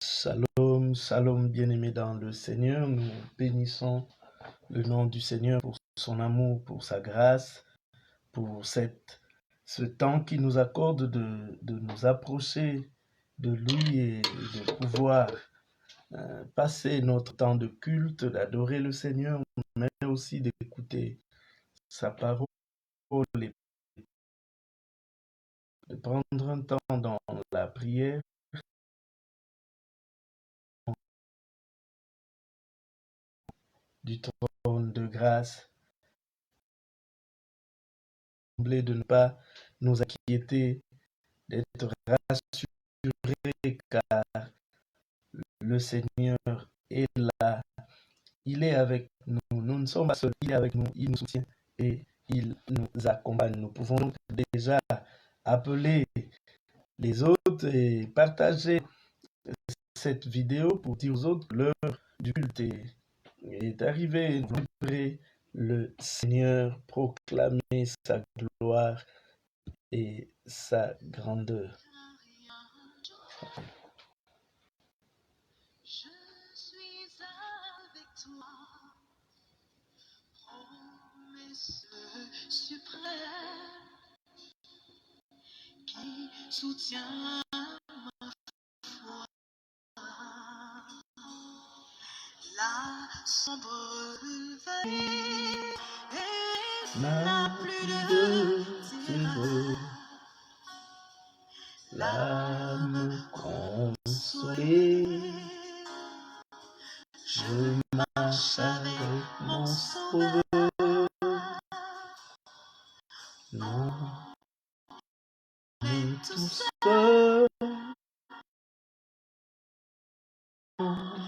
Shalom, shalom bien-aimés dans le Seigneur. Nous bénissons le nom du Seigneur pour son amour, pour sa grâce, pour ce temps qu'il nous accorde de nous approcher de lui et de pouvoir passer notre temps de culte, d'adorer le Seigneur, mais aussi d'écouter sa parole et de prendre un temps dans la prière. Du trône de grâce, de ne pas nous inquiéter, d'être rassurés car le Seigneur est là, il est avec nous, nous ne sommes pas seuls, il est avec nous, il nous soutient et il nous accompagne. Nous pouvons donc déjà appeler les autres et partager cette vidéo pour dire aux autres que l'heure du culte est arrivée. Célébrer le Seigneur, proclamer sa gloire et sa grandeur. Je suis avec toi, promesse suprême qui soutient ma foi. La sombre vallée n'a plus de terreur. L'âme consolée, je marche avec mon sauveur. Non, mais tout seul,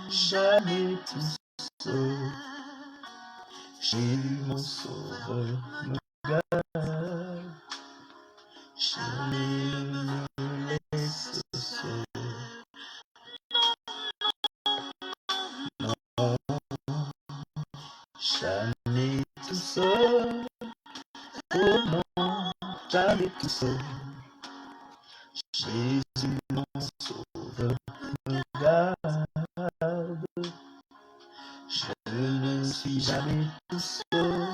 jamais tout seul. J'ai mon sauveur me garde, jamais ne me laisse seul. Non, jamais tout seul. Oh non, jamais tout seul. Jésus mon sauveur me garde, je ne suis jamais tout seul.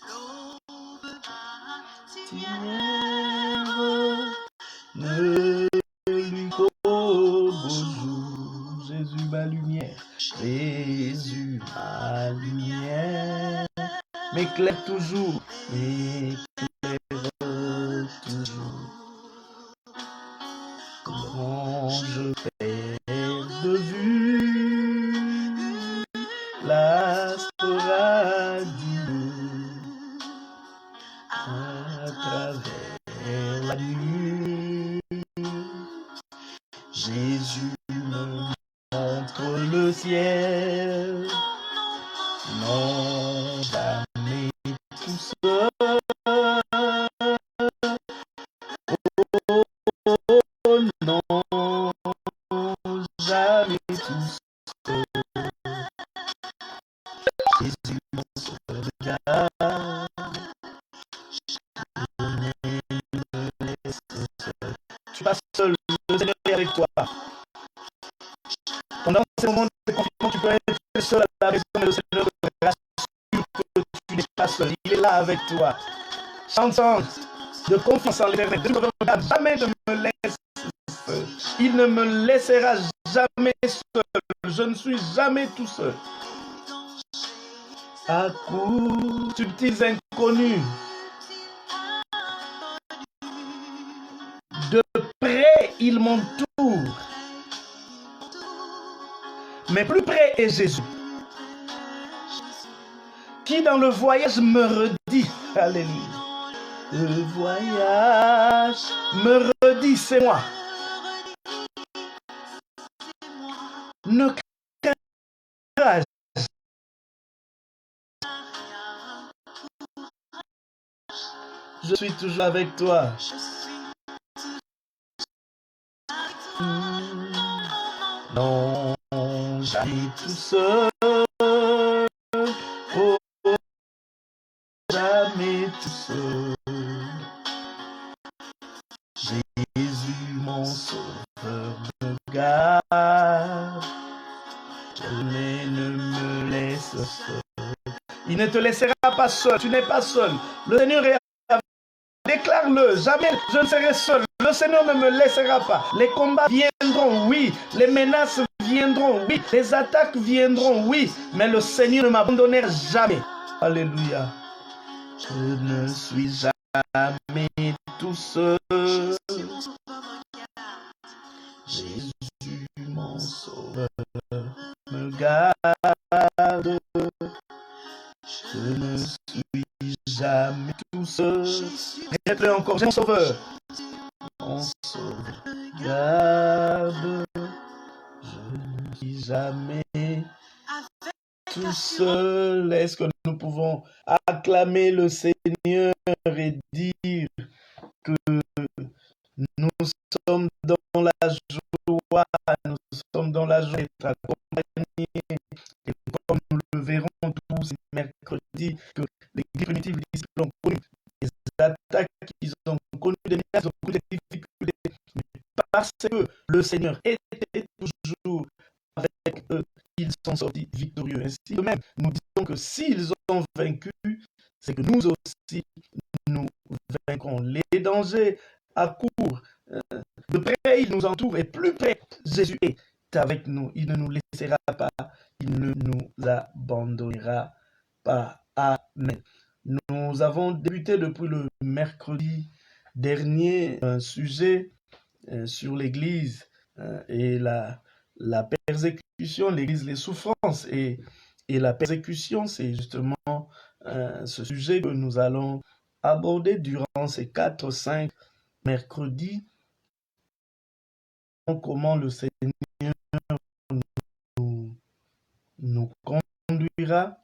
L'aube matinière ne lui qu'au beau jour. Jésus ma lumière, Jésus ma lumière, m'éclaire toujours, m'éclaire toujours. Quand je perds de vue l'astre radieux à travers la nuit, Jésus me montre le ciel. Non, jamais tout seul. Oh non, jamais tout seul. Jésus mon sauveur me garde, jamais ne me laisse seul. Tu vas seul, le Seigneur est avec toi. Pendant ces moments de confinement, tu peux être seul à la maison, mais le Seigneur te rassure que tu n'es pas seul. Il est là avec toi. Chantons de confiance en l'Éternel. Dieu ne me regarde jamais de me laisser seul. Il ne me laissera jamais seul. Je ne suis jamais tout seul. À coups subtils inconnus, de près ils m'entourent, mais plus près est Jésus, qui dans le voyage me redit, alléluia, le voyage me redit, c'est moi. Ne crains pas. Je suis toujours avec toi. Non, jamais tout seul. Oh, jamais tout seul. Jésus mon sauveur me garde, mais ne me laisse seul. Il ne te laissera pas seul, tu n'es pas seul. Le Seigneur est avec toi. Déclare-le, jamais je ne serai seul. Le Seigneur ne me laissera pas. Les combats viendront, oui. Les menaces viendront, oui. Les attaques viendront, oui. Mais le Seigneur ne m'abandonnera jamais. Alléluia. Je ne suis jamais tout seul. Jésus, mon sauveur, me garde. Je ne suis jamais tout seul. Répète-le encore, mon sauveur. Mon sauveur, garde. Je ne suis jamais tout seul. Est-ce que nous pouvons acclamer le Seigneur et dire que nous sommes dans la joie, nous sommes dans la joie d'être accompagnés. Et comme nous le verrons tous ces mercredis, que l'Église primitive, les disciples ont connu des attaques qu'ils ont connu, des menaces, ils ont connu des difficultés. Mais parce que le Seigneur était toujours avec eux, ils sont sortis victorieux. Ainsi de même, nous disons que s'ils ont vaincu, c'est que nous aussi, nous vaincrons les dangers à court. De près, il nous entoure, et plus près, Jésus est avec nous. Il ne nous laissera pas, il ne nous abandonnera pas. Amen. Nous avons débuté depuis le mercredi dernier un sujet sur l'Église et la persécution, l'Église, les souffrances et la persécution. C'est justement ce sujet que nous allons aborder durant ces 4-5 mercredis. Comment le Seigneur nous conduira.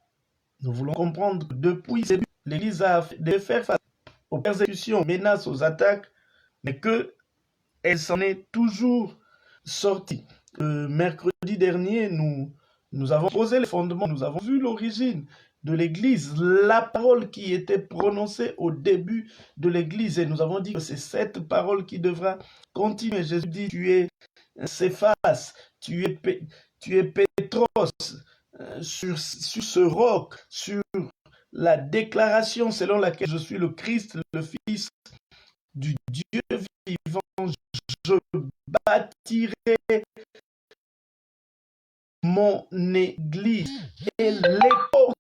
Nous voulons comprendre que depuis ses débuts, l'Église a de faire face aux persécutions, aux menaces, aux attaques, mais qu'elle s'en est toujours sortie. Mercredi dernier, nous avons posé les fondements, nous avons vu l'origine de l'Église, la parole qui était prononcée au début de l'Église, et nous avons dit que c'est cette parole qui devra continuer. Jésus dit, tu es Céphas, tu es Pétros, sur ce roc, sur la déclaration selon laquelle je suis le Christ, le Fils du Dieu vivant, je bâtirai mon Église et les portes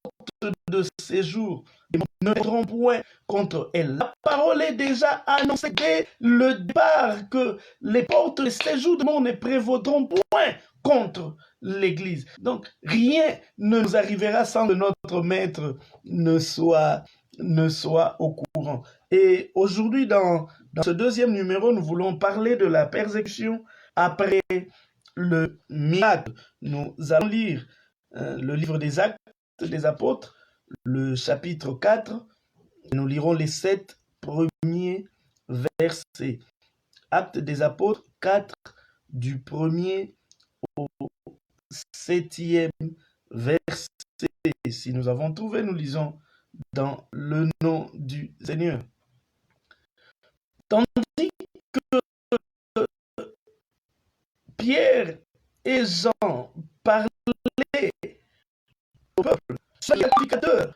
de séjour ne viendront point contre elle. La parole est déjà annoncée dès le départ que les portes de séjour de monde ne prévaudront point contre l'Église. Donc, rien ne nous arrivera sans que notre Maître ne soit au courant. Et aujourd'hui, dans ce deuxième numéro, nous voulons parler de la persécution après le miracle. Nous allons lire le livre des Actes des Apôtres, le chapitre 4. Nous lirons les 7 premiers versets. Actes des Apôtres 4, du 1er au 7e verset. Si nous avons trouvé, nous lisons dans le nom du Seigneur. Tandis que Pierre et Jean parlaient au peuple, le sacrificateur,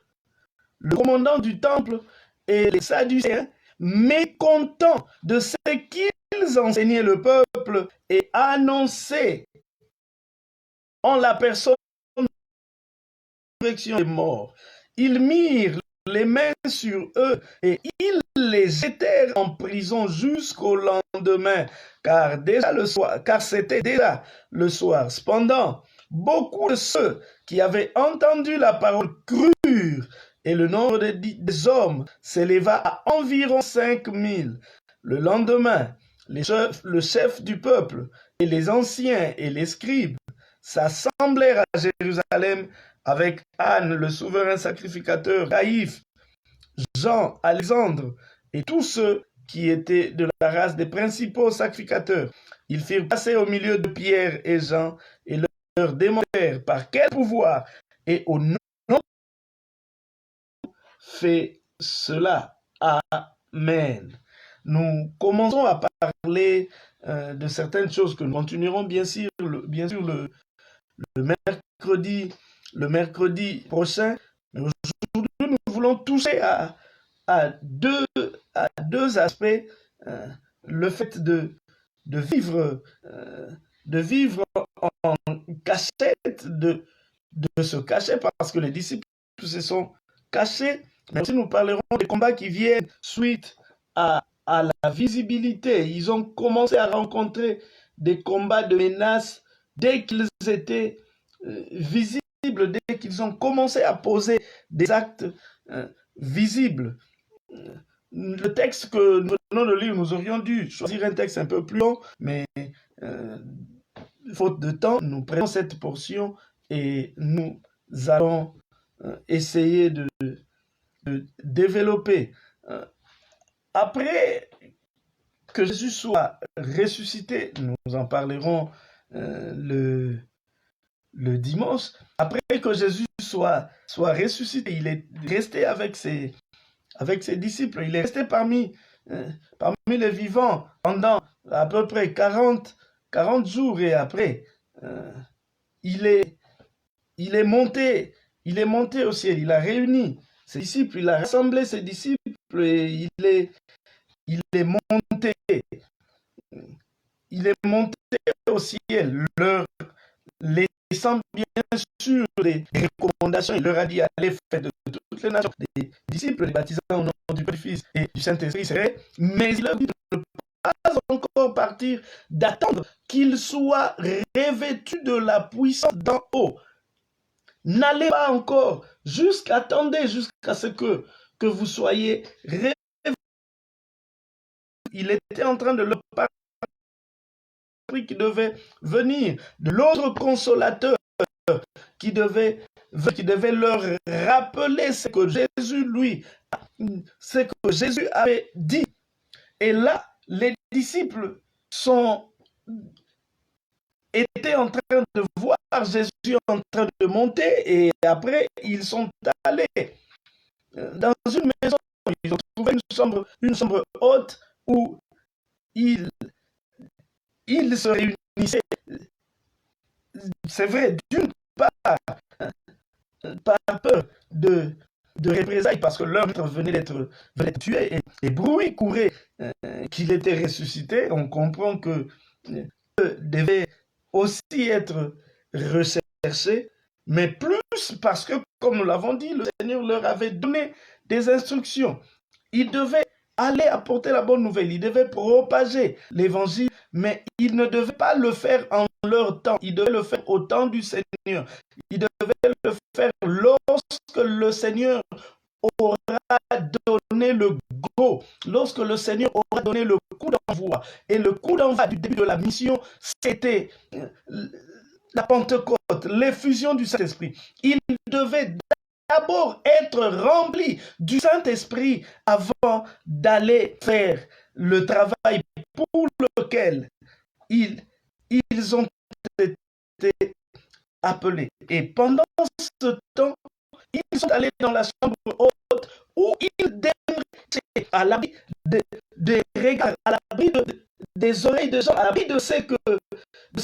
le commandant du temple et les Sadducéens, mécontents de ce qu'ils enseignaient le peuple et annonçaient en la personne de la résurrection des morts, ils mirent les mains sur eux et ils les jetèrent en prison jusqu'au lendemain, car c'était déjà le soir. Cependant, beaucoup de ceux qui avaient entendu la parole crurent, et le nombre des hommes s'éleva à environ 5000. Le lendemain, le chef du peuple et les anciens et les scribes s'assemblèrent à Jérusalem avec Anne, le souverain sacrificateur, Caïphe, Jean, Alexandre et tous ceux qui étaient de la race des principaux sacrificateurs. Ils firent passer au milieu de Pierre et Jean et leur demandèrent par quel pouvoir et au nom fait cela. Amen. nous commençons à parler de certaines choses que nous continuerons bien sûr le mercredi prochain. Mais aujourd'hui, nous voulons toucher à deux aspects. Le fait de vivre en cachette, de se cacher parce que les disciples se sont cachés. Mais aussi nous parlerons des combats qui viennent suite à la visibilité. Ils ont commencé à rencontrer des combats de menaces dès qu'ils étaient visibles, dès qu'ils ont commencé à poser des actes visibles. Le texte que nous venons de lire, nous aurions dû choisir un texte un peu plus long, mais faute de temps, nous prenons cette portion et nous allons essayer de développer. Après que Jésus soit ressuscité, nous en parlerons le dimanche. Après que Jésus soit ressuscité, il est resté avec ses disciples, il est resté parmi les vivants pendant à peu près 40 jours, et après, il est monté au ciel, il a réuni ses disciples, il a rassemblé ses disciples, et il est monté au ciel, leur laissant bien sûr des recommandations. Il leur a dit: allez faire de toutes les nations des disciples, les baptisant au nom du Père, du Fils et du Saint-Esprit. C'est vrai, mais il leur dit de ne pas encore partir, d'attendre qu'ils soient revêtus de la puissance d'en haut. N'allez pas encore, attendez jusqu'à ce que vous soyez revêtus. Il était en train de leur parler qui devait venir, de l'autre consolateur qui devait leur rappeler ce que Jésus avait dit. Et là, les disciples étaient en train de voir Jésus en train de monter, et après ils sont allés dans une maison. Ils ont trouvé une chambre haute où ils se réunissaient. C'est vrai, d'une part, par peur de représailles, parce que leur maître venait d'être tué, et bruit courait qu'il était ressuscité. On comprend que devait aussi être recherché, mais plus parce que, comme nous l'avons dit, le Seigneur leur avait donné des instructions. Ils devaient aller apporter la bonne nouvelle, ils devaient propager l'évangile, mais ils ne devaient pas le faire en leur temps, ils devaient le faire au temps du Seigneur. Ils devaient le faire lorsque le Seigneur aura donné le go, lorsque le Seigneur aura donné le coup d'envoi. Et le coup d'envoi du début de la mission, c'était la Pentecôte, l'effusion du Saint-Esprit. Il devait d'abord être rempli du Saint-Esprit avant d'aller faire le travail pour lequel ils ont été appelés. Et pendant ce temps, ils sont allés dans la chambre haute où ils demeuraient à l'abri des regards, à l'abri des oreilles des gens, à l'abri de ce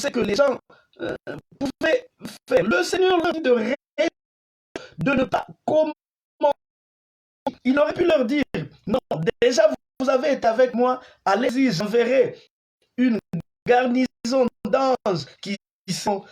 que les gens pouvaient faire. Le Seigneur leur dit de ne pas comment. Il aurait pu leur dire: non, déjà vous avez été avec moi, allez-y, j'enverrai une garnison d'anges qui seront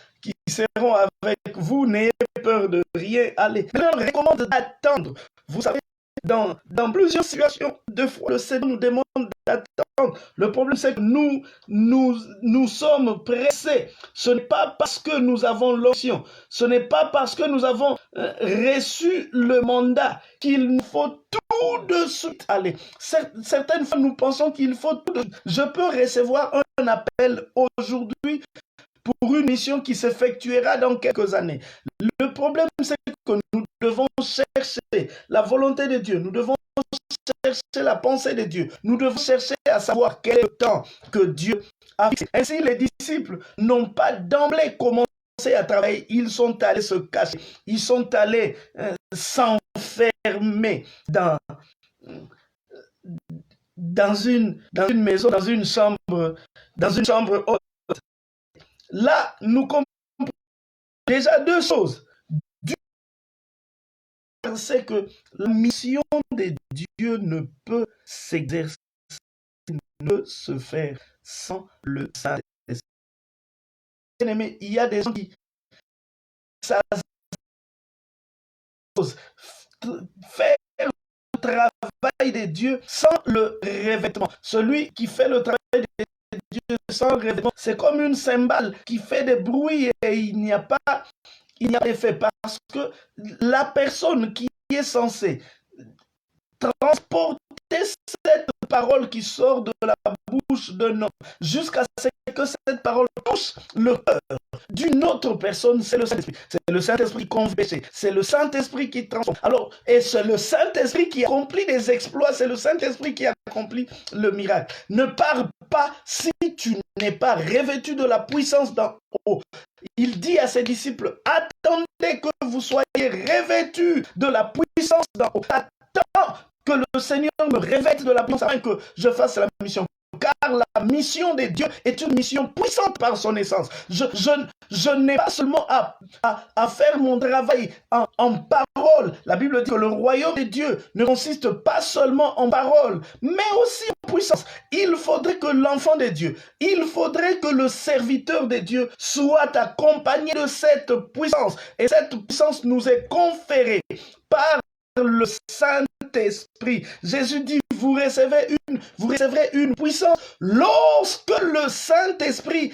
avec vous, n'ayez peur de rien, allez. Mais on recommande d'attendre. Vous savez, dans plusieurs situations, deux fois, le Seigneur nous demande d'attendre. Le problème, c'est que nous sommes pressés. Ce n'est pas parce que nous avons l'option, ce n'est pas parce que nous avons reçu le mandat qu'il nous faut tout de suite aller. Certaines fois, nous pensons qu'il faut tout de suite. Je peux recevoir un appel aujourd'hui pour une mission qui s'effectuera dans quelques années. Le problème, c'est que nous devons chercher la volonté de Dieu, nous devons chercher la pensée de Dieu, nous devons chercher à savoir quel est le temps que Dieu a fixé. Ainsi, les disciples n'ont pas d'emblée commencé à travailler, ils sont allés se cacher, ils sont allés s'enfermer dans une maison, dans une chambre haute. Là, nous comprenons déjà deux choses. C'est que la mission de Dieu ne peut s'exercer, ne peut se faire sans le Saint-Esprit. Bien-aimé, il y a des gens qui savent faire le travail de Dieu sans le revêtement. Celui qui fait le travail de Dieu sans le revêtement, c'est comme une cymbale qui fait des bruits et il n'y a pas d'effet, parce que la personne qui est censée transporter cette parole qui sort de la bouche d'un homme jusqu'à ce que cette parole touche le cœur d'une autre personne, c'est le Saint-Esprit. C'est le Saint-Esprit qui convainc péché. C'est le Saint-Esprit qui transforme. Alors, et c'est le Saint-Esprit qui accomplit des exploits. C'est le Saint-Esprit qui accomplit le miracle. Ne parle pas si tu n'es pas revêtu de la puissance d'en haut. Il dit à ses disciples, attendez que vous soyez revêtus de la puissance d'en haut. Attends que le Seigneur me revête de la puissance afin que je fasse la mission. Car la mission de Dieu est une mission puissante par son essence. Je n'ai pas seulement à faire mon travail en parole. La Bible dit que le royaume de Dieu ne consiste pas seulement en parole, mais aussi en puissance. Il faudrait que l'enfant de Dieu, il faudrait que le serviteur de Dieu soit accompagné de cette puissance. Et cette puissance nous est conférée par le Saint-Esprit. Jésus dit, vous recevrez une puissance lorsque le Saint-Esprit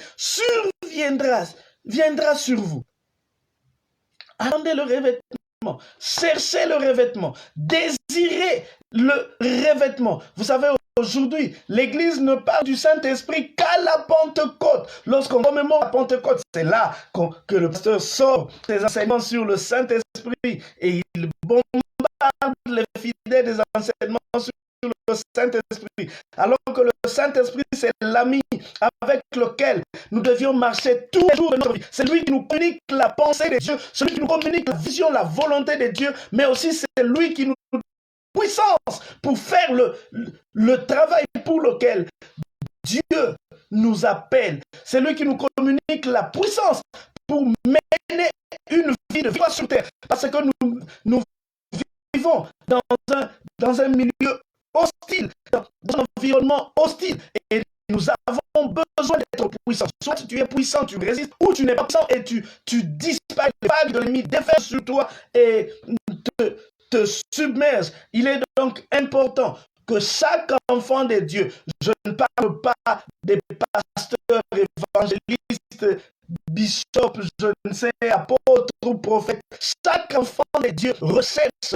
viendra sur vous. Attendez le revêtement, cherchez le revêtement, désirez le revêtement. Vous savez, aujourd'hui, l'Église ne parle du Saint-Esprit qu'à la Pentecôte. Lorsqu'on commémore la Pentecôte, c'est là que le pasteur sort ses enseignements sur le Saint-Esprit et il bombarde les fidèles des enseignements sur le Saint-Esprit. Alors que le Saint-Esprit, c'est l'ami avec lequel nous devions marcher tous les jours de notre vie. C'est lui qui nous communique la pensée de Dieu, celui qui nous communique la vision, la volonté de Dieu, mais aussi c'est lui qui nous donne puissance pour faire le travail pour lequel Dieu nous appelle. C'est lui qui nous communique la puissance pour mener une vie de foi sur terre. Parce que nous vivons dans un milieu hostile, dans un environnement hostile, et nous avons besoin d'être puissants. Soit tu es puissant, tu résistes, ou tu n'es pas puissant et tu disparais. Les vagues de l'ennemi déferlent sur toi et te submergent. Il est donc important que chaque enfant de Dieu, je ne parle pas des pasteurs, évangélistes, bishops, je ne sais, apôtres ou prophètes, chaque enfant de Dieu recherche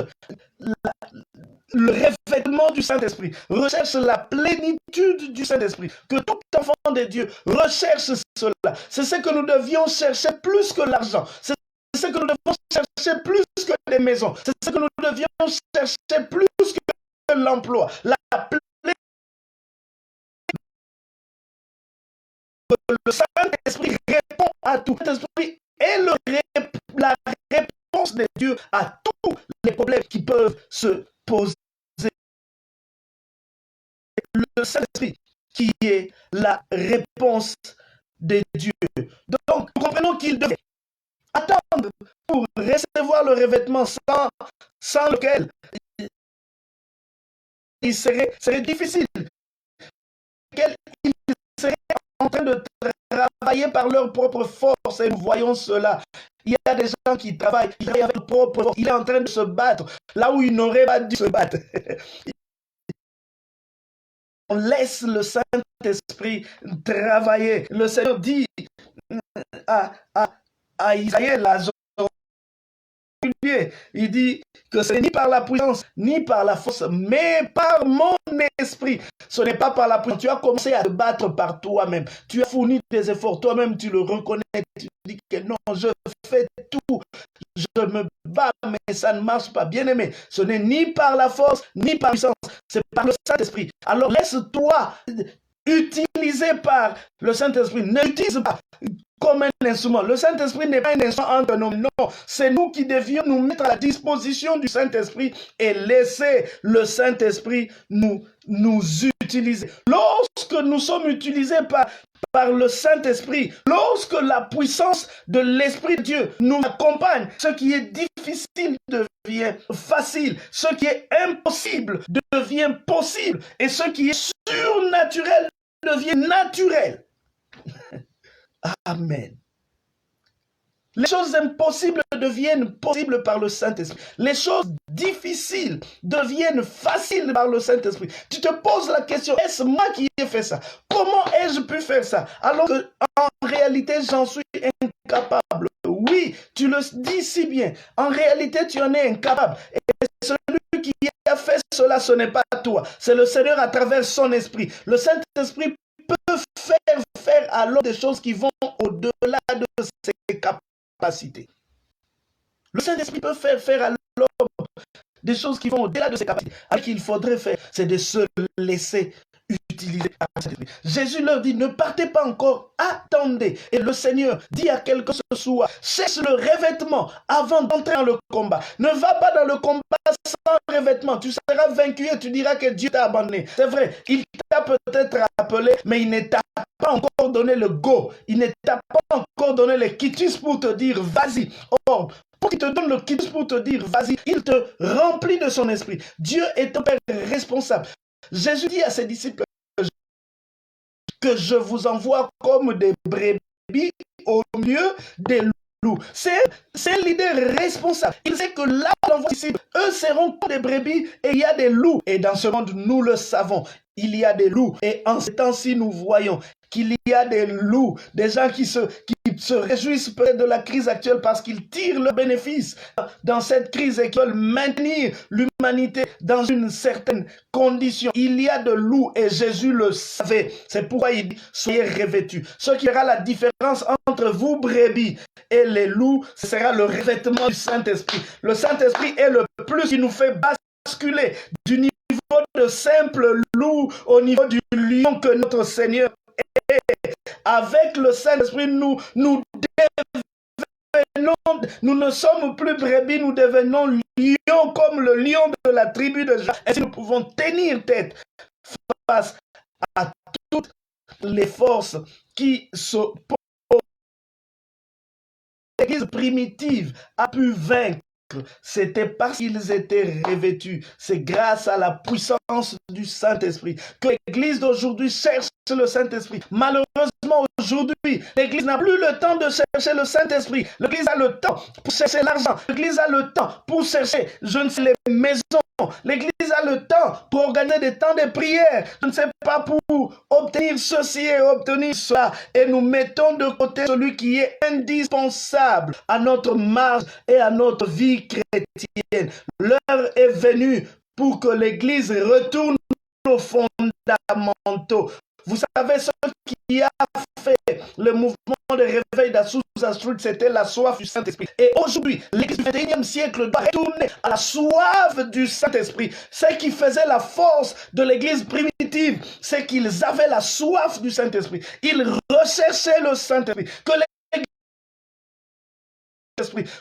le revêtement du Saint-Esprit, recherche la plénitude du Saint-Esprit, que tout enfant de Dieu recherche cela. C'est ce que nous devions chercher plus que l'argent, c'est ce que nous devons chercher plus que les maisons, c'est ce que nous devions chercher plus que l'emploi, la plénitude. Le Saint-Esprit répond à tout. Le Saint-Esprit est la réponse de Dieu à tous les problèmes qui peuvent se poser. Le Saint-Esprit qui est la réponse de Dieu. Donc, nous comprenons qu'il devait attendre pour recevoir le revêtement sans lequel il serait difficile. Il serait en train de travailler par leur propre force, et nous voyons cela. Il y a des gens qui travaillent avec leur propre force. Il est en train de se battre là où il n'aurait pas dû se battre. On laisse le Saint-Esprit travailler. Le Seigneur dit à Isaïe, il dit que ce n'est ni par la puissance, ni par la force, mais par mon esprit. Ce n'est pas par la puissance. Tu as commencé à te battre par toi-même. Tu as fourni des efforts. Toi-même, tu le reconnais. Tu dis que non, je fais tout. Je me bats, mais ça ne marche pas. Bien aimé, ce n'est ni par la force, ni par la puissance. C'est par le Saint-Esprit. Alors laisse-toi utilisé par le Saint-Esprit. Ne l'utilise pas comme un instrument. Le Saint-Esprit n'est pas un instrument entre nous. Non, c'est nous qui devions nous mettre à la disposition du Saint-Esprit et laisser le Saint-Esprit nous utiliser. Lorsque nous sommes utilisés par le Saint-Esprit, lorsque la puissance de l'Esprit de Dieu nous accompagne, ce qui est difficile devient facile, ce qui est impossible devient possible, et ce qui est surnaturel devient naturel. Amen. Les choses impossibles deviennent possibles par le Saint-Esprit. Les choses difficiles deviennent faciles par le Saint-Esprit. Tu te poses la question, est-ce moi qui ai fait ça? Comment ai-je pu faire ça? Alors que en réalité, j'en suis incapable. Oui, tu le dis si bien. En réalité, tu en es incapable. Et celui qui a fait cela, ce n'est pas toi. C'est le Seigneur à travers son esprit. Le Saint-Esprit peut faire à l'homme des choses qui vont au-delà de ses capacités. Le Saint-Esprit peut faire à l'homme des choses qui vont au-delà de ses capacités. Ce qu'il faudrait faire, c'est de se laisser utiliser par le Saint-Esprit. Jésus leur dit, ne partez pas encore, attendez. Et le Seigneur dit à quelqu'un ce soir, cherche le revêtement avant d'entrer dans le combat. Ne va pas dans le combat sans revêtement. Tu seras vaincu et tu diras que Dieu t'a abandonné. C'est vrai, il t'a peut-être appelé, mais il ne t'a pas encore donné le go. Il ne t'a pas encore donné le quitus pour te dire, vas-y. Or, pour qu'il te donne le quitus pour te dire, vas-y, il te remplit de son esprit. Dieu est un Père responsable. Jésus dit à ses disciples que je vous envoie comme des brebis au milieu des loups. C'est un leader responsable. Il sait que là, on envoie ici, eux seront comme des brebis et il y a des loups. Et dans ce monde, nous le savons, il y a des loups. Et en ces temps-ci, nous voyons qu'il y a des loups, des gens qui se réjouissent peut-être de la crise actuelle parce qu'ils tirent le bénéfice dans cette crise et qu'ils veulent maintenir l'humanité dans une certaine condition. Il y a de loups et Jésus le savait. C'est pourquoi il dit, soyez revêtus. Ce qui fera la différence entre vous, brebis, et les loups, ce sera le revêtement du Saint-Esprit. Le Saint-Esprit est le plus qui nous fait basculer du niveau de simple loup au niveau du lion que notre Seigneur est. Avec le Saint-Esprit, nous ne sommes plus brebis, nous devenons lions comme le lion de la tribu de Juda. Et nous pouvons tenir tête face à toutes les forces qui s'opposent. L'Église primitive a pu vaincre. C'était parce qu'ils étaient revêtus. C'est grâce à la puissance du Saint-Esprit que l'Église d'aujourd'hui cherche le Saint-Esprit. Malheureusement, aujourd'hui, l'Église n'a plus le temps de chercher le Saint-Esprit. L'Église a le temps pour chercher l'argent. L'Église a le temps pour chercher, je ne sais, les maisons. L'Église a le temps pour organiser des temps de prière. Je ne sais pas, pour obtenir ceci et obtenir cela. Et nous mettons de côté celui qui est indispensable à notre marche et à notre vie chrétienne. L'heure est venue pour que l'Église retourne aux fondamentaux. Vous savez, ce qui a fait le mouvement de réveil d'Azusa Street, c'était la soif du Saint-Esprit. Et aujourd'hui, l'Église du 21e siècle doit retourner à la soif du Saint-Esprit. Ce qui faisait la force de l'Église primitive, c'est qu'ils avaient la soif du Saint-Esprit. Ils recherchaient le Saint-Esprit.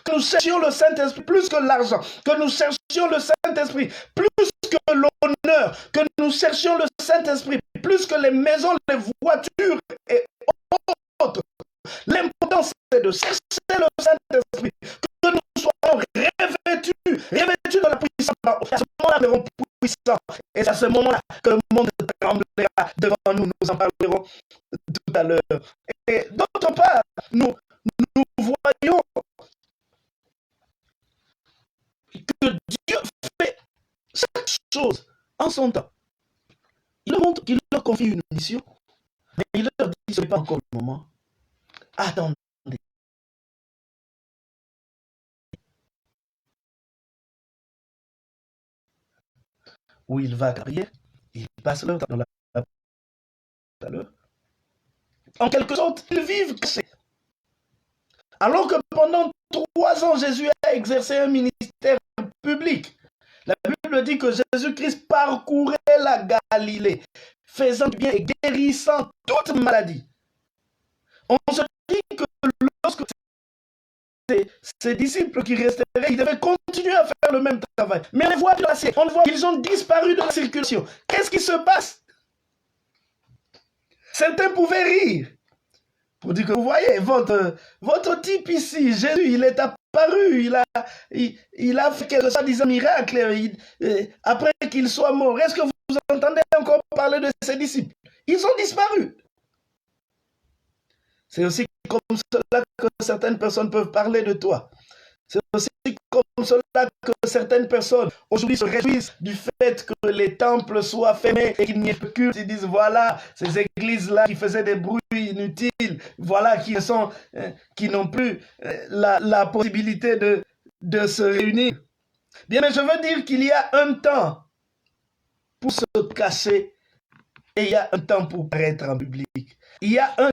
Que nous cherchions le Saint-Esprit plus que l'argent, que nous cherchions le Saint-Esprit plus que l'honneur, que nous cherchions le Saint-Esprit plus que les maisons, les voitures et autres. L'important, c'est de chercher le Saint-Esprit, que nous soyons revêtus de la puissance. À ce moment-là, nous serons puissants. Et c'est à ce moment-là que le monde tremblera devant nous. Nous en parlerons tout à l'heure. Et d'autre part, nous voyons que Dieu fait chaque chose en son temps. Il leur montre qu'il leur confie une mission, mais il leur dit ce n'est pas encore le moment. Attendez. Où il va prier, il passe leur temps dans la en quelque sorte, ils vivent cachés. Alors que pendant 3 ans, Jésus a exercé un ministère public. La Bible dit que Jésus-Christ parcourait la Galilée, faisant du bien et guérissant toute maladie. On se dit que lorsque ces disciples qui resteraient, ils devaient continuer à faire le même travail. Mais on les voit passer, on voit qu'ils ont disparu de la circulation. Qu'est-ce qui se passe? Certains pouvaient rire pour dire que vous voyez, votre type ici, Jésus, il est apparu, il a fait quelque chose, disant miracle, après qu'il soit mort. Est-ce que vous entendez encore parler de ses disciples? Ils ont disparu. C'est aussi comme cela que certaines personnes peuvent parler de toi. C'est aussi comme cela que certaines personnes aujourd'hui se réjouissent du fait que les temples soient fermés et qu'il n'y ait plus de culte. Ils disent voilà, ces églises-là qui faisaient des bruits inutiles, voilà qui n'ont plus la possibilité de se réunir. Bien, mais je veux dire qu'il y a un temps pour se cacher et il y a un temps pour paraître en public. Il y a un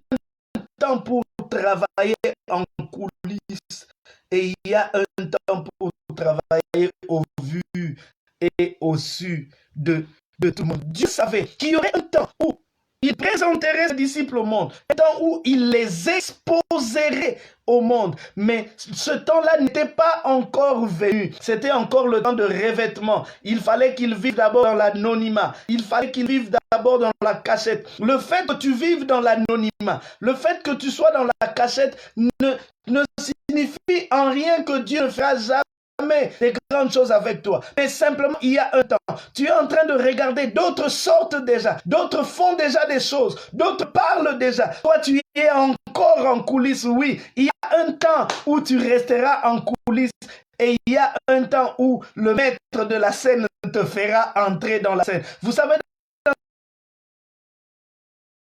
temps pour travailler en coulisses et il y a un temps pour travailler au vu et au su de tout le monde. Dieu savait qu'il y aurait un temps où il présenterait ses disciples au monde, un temps où il les exposerait au monde. Mais ce temps-là n'était pas encore venu. C'était encore le temps de revêtement. Il fallait qu'ils vivent d'abord dans l'anonymat. Il fallait qu'ils vivent d'abord dans la cachette. Le fait que tu vives dans l'anonymat, le fait que tu sois dans la cachette ne signifie en rien que Dieu ne fera jamais des grandes choses avec toi. Mais simplement, il y a un temps. Tu es en train de regarder, d'autres sortent déjà, d'autres font déjà des choses, d'autres parlent déjà. Toi, tu es encore en coulisses, oui. Il y a un temps où tu resteras en coulisses et il y a un temps où le maître de la scène te fera entrer dans la scène. Vous savez, on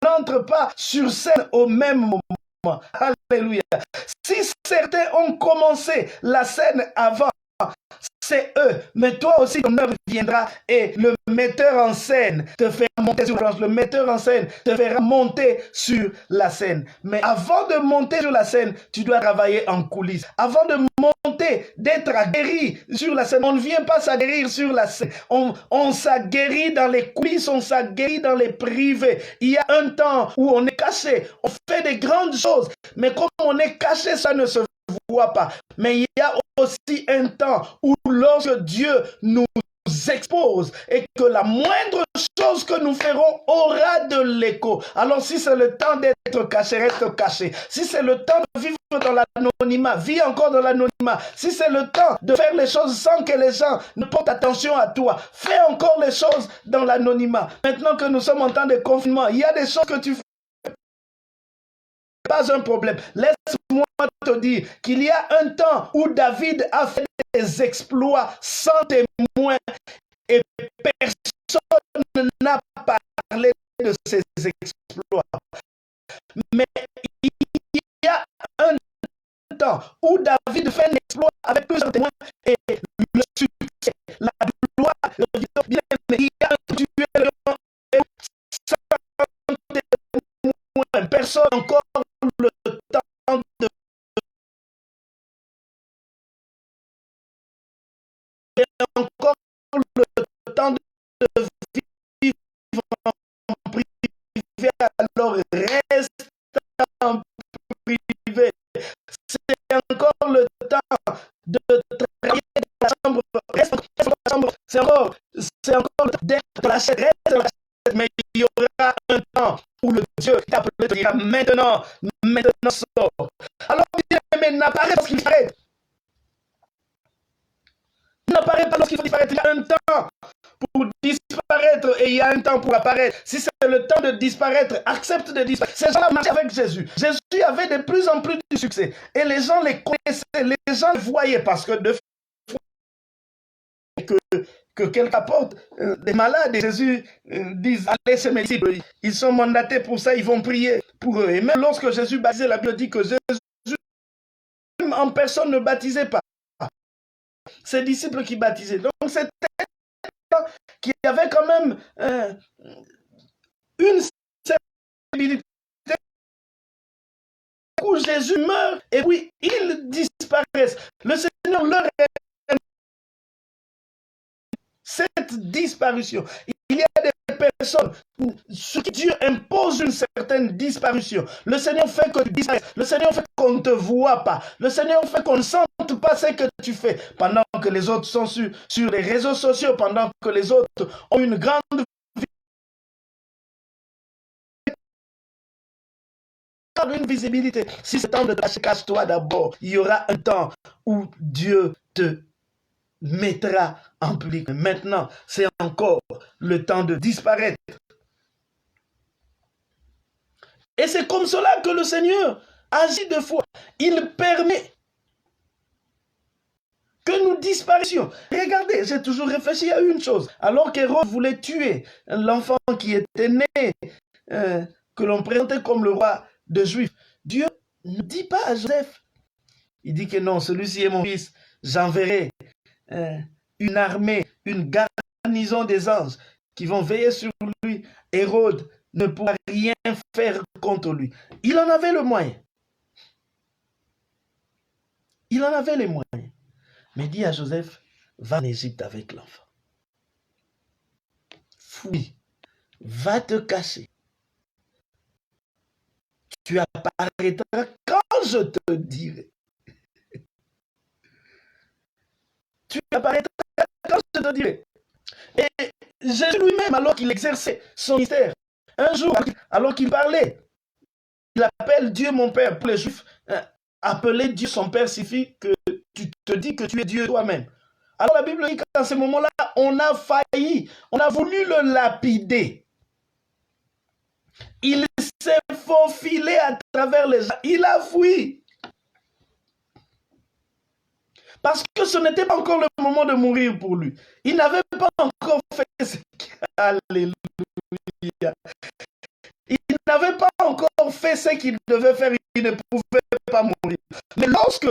n'entre pas sur scène au même moment. Alléluia. Si certains ont commencé la scène avant, c'est eux, mais toi aussi ton œuvre viendra et le metteur en scène te fera monter sur la planche, le metteur en scène te fera monter sur la scène. Mais avant de monter sur la scène, tu dois travailler en coulisses. Avant de monter, d'être aguerri sur la scène, on ne vient pas s'aguerrir sur la scène, on s'aguerrit dans les coulisses, on s'aguerrit dans les privés. Il y a un temps où on est caché, on fait des grandes choses, mais comme on est caché, ça ne se voit pas. Mais il y a aussi un temps où lorsque Dieu nous expose et que la moindre chose que nous ferons aura de l'écho. Alors si c'est le temps d'être caché, reste caché. Si c'est le temps de vivre dans l'anonymat, vis encore dans l'anonymat. Si c'est le temps de faire les choses sans que les gens ne portent attention à toi, fais encore les choses dans l'anonymat. Maintenant que nous sommes en temps de confinement, il y a des choses que tu fais. Pas un problème. Laisse-moi te dire qu'il y a un temps où David a fait des exploits sans témoin et personne n'a parlé de ces exploits. Mais il y a un temps où David fait un exploit avec plusieurs témoins et le succès, la gloire, bien, mais il y a un duel sans témoin, personne encore le temps de encore le temps de vivre en privé, alors reste en privé. C'est encore le temps de travailler dans la chambre, reste dans la chambre, c'est encore le temps d'être dans la chaise, reste dans la chaise, mais il y aura un temps où le Dieu qui t'a appelé te dira maintenant sors. Alors bien, n'apparaît lorsqu'il paraît. N'apparaît pas lorsqu'il faut disparaître. Il y a un temps pour disparaître et il y a un temps pour apparaître. Si c'est le temps de disparaître, accepte de disparaître. Ces gens-là marchaient avec Jésus. Jésus avait de plus en plus de succès. Et les gens les connaissaient, les gens les voyaient parce que de fois que quelqu'un apporte des malades et Jésus dit allez c'est mes disciples. Ils sont mandatés pour ça, ils vont prier pour eux. Et même lorsque Jésus baptisait, la Bible dit que Jésus en personne ne baptisait pas. Ses disciples qui baptisaient. Donc c'était qu'il y avait quand même une stabilité où Jésus meurt et puis ils disparaissent. Le Seigneur leur cette disparition. il y a des personnes sur qui Dieu impose une certaine disparition. Le Seigneur fait que tu disparaisses. Le Seigneur fait qu'on ne te voit pas. Le Seigneur fait qu'on ne sente pas ce que tu fais. Pendant que les autres sont sur les réseaux sociaux, pendant que les autres ont une grande une visibilité. Si c'est temps de cacher, cache-toi d'abord. Il y aura un temps où Dieu te mettra en public. Maintenant, c'est encore le temps de disparaître. Et c'est comme cela que le Seigneur agit de fois. Il permet que nous disparaissions. Regardez, j'ai toujours réfléchi à une chose. Alors qu'Hérode voulait tuer l'enfant qui était né, que l'on présentait comme le roi des Juifs, Dieu ne dit pas à Joseph. Il dit que non, celui-ci est mon fils. J'enverrai une armée, une garnison des anges qui vont veiller sur lui. Hérode ne pourra rien faire contre lui. Il en avait le moyen. Il en avait les moyens. Mais dit à Joseph, va en Égypte avec l'enfant. Fouille, va te cacher. Tu apparaîtras quand je te dirai. Tu apparaîtras quand je te dirai. Et Jésus lui-même, alors qu'il exerçait son ministère, un jour, alors qu'il parlait, il appelle Dieu mon Père. Pour les Juifs, appeler Dieu son Père signifie que tu te dis que tu es Dieu toi-même. Alors la Bible dit qu'à ce moment-là, on a failli, on a voulu le lapider. Il s'est faufilé à travers les gens. Il a fui. Parce que ce n'était pas encore le moment de mourir pour lui. Il n'avait pas encore fait ce qu'il... Alléluia. Il n'avait pas encore fait ce qu'il devait faire. Il ne pouvait pas mourir. Mais lorsque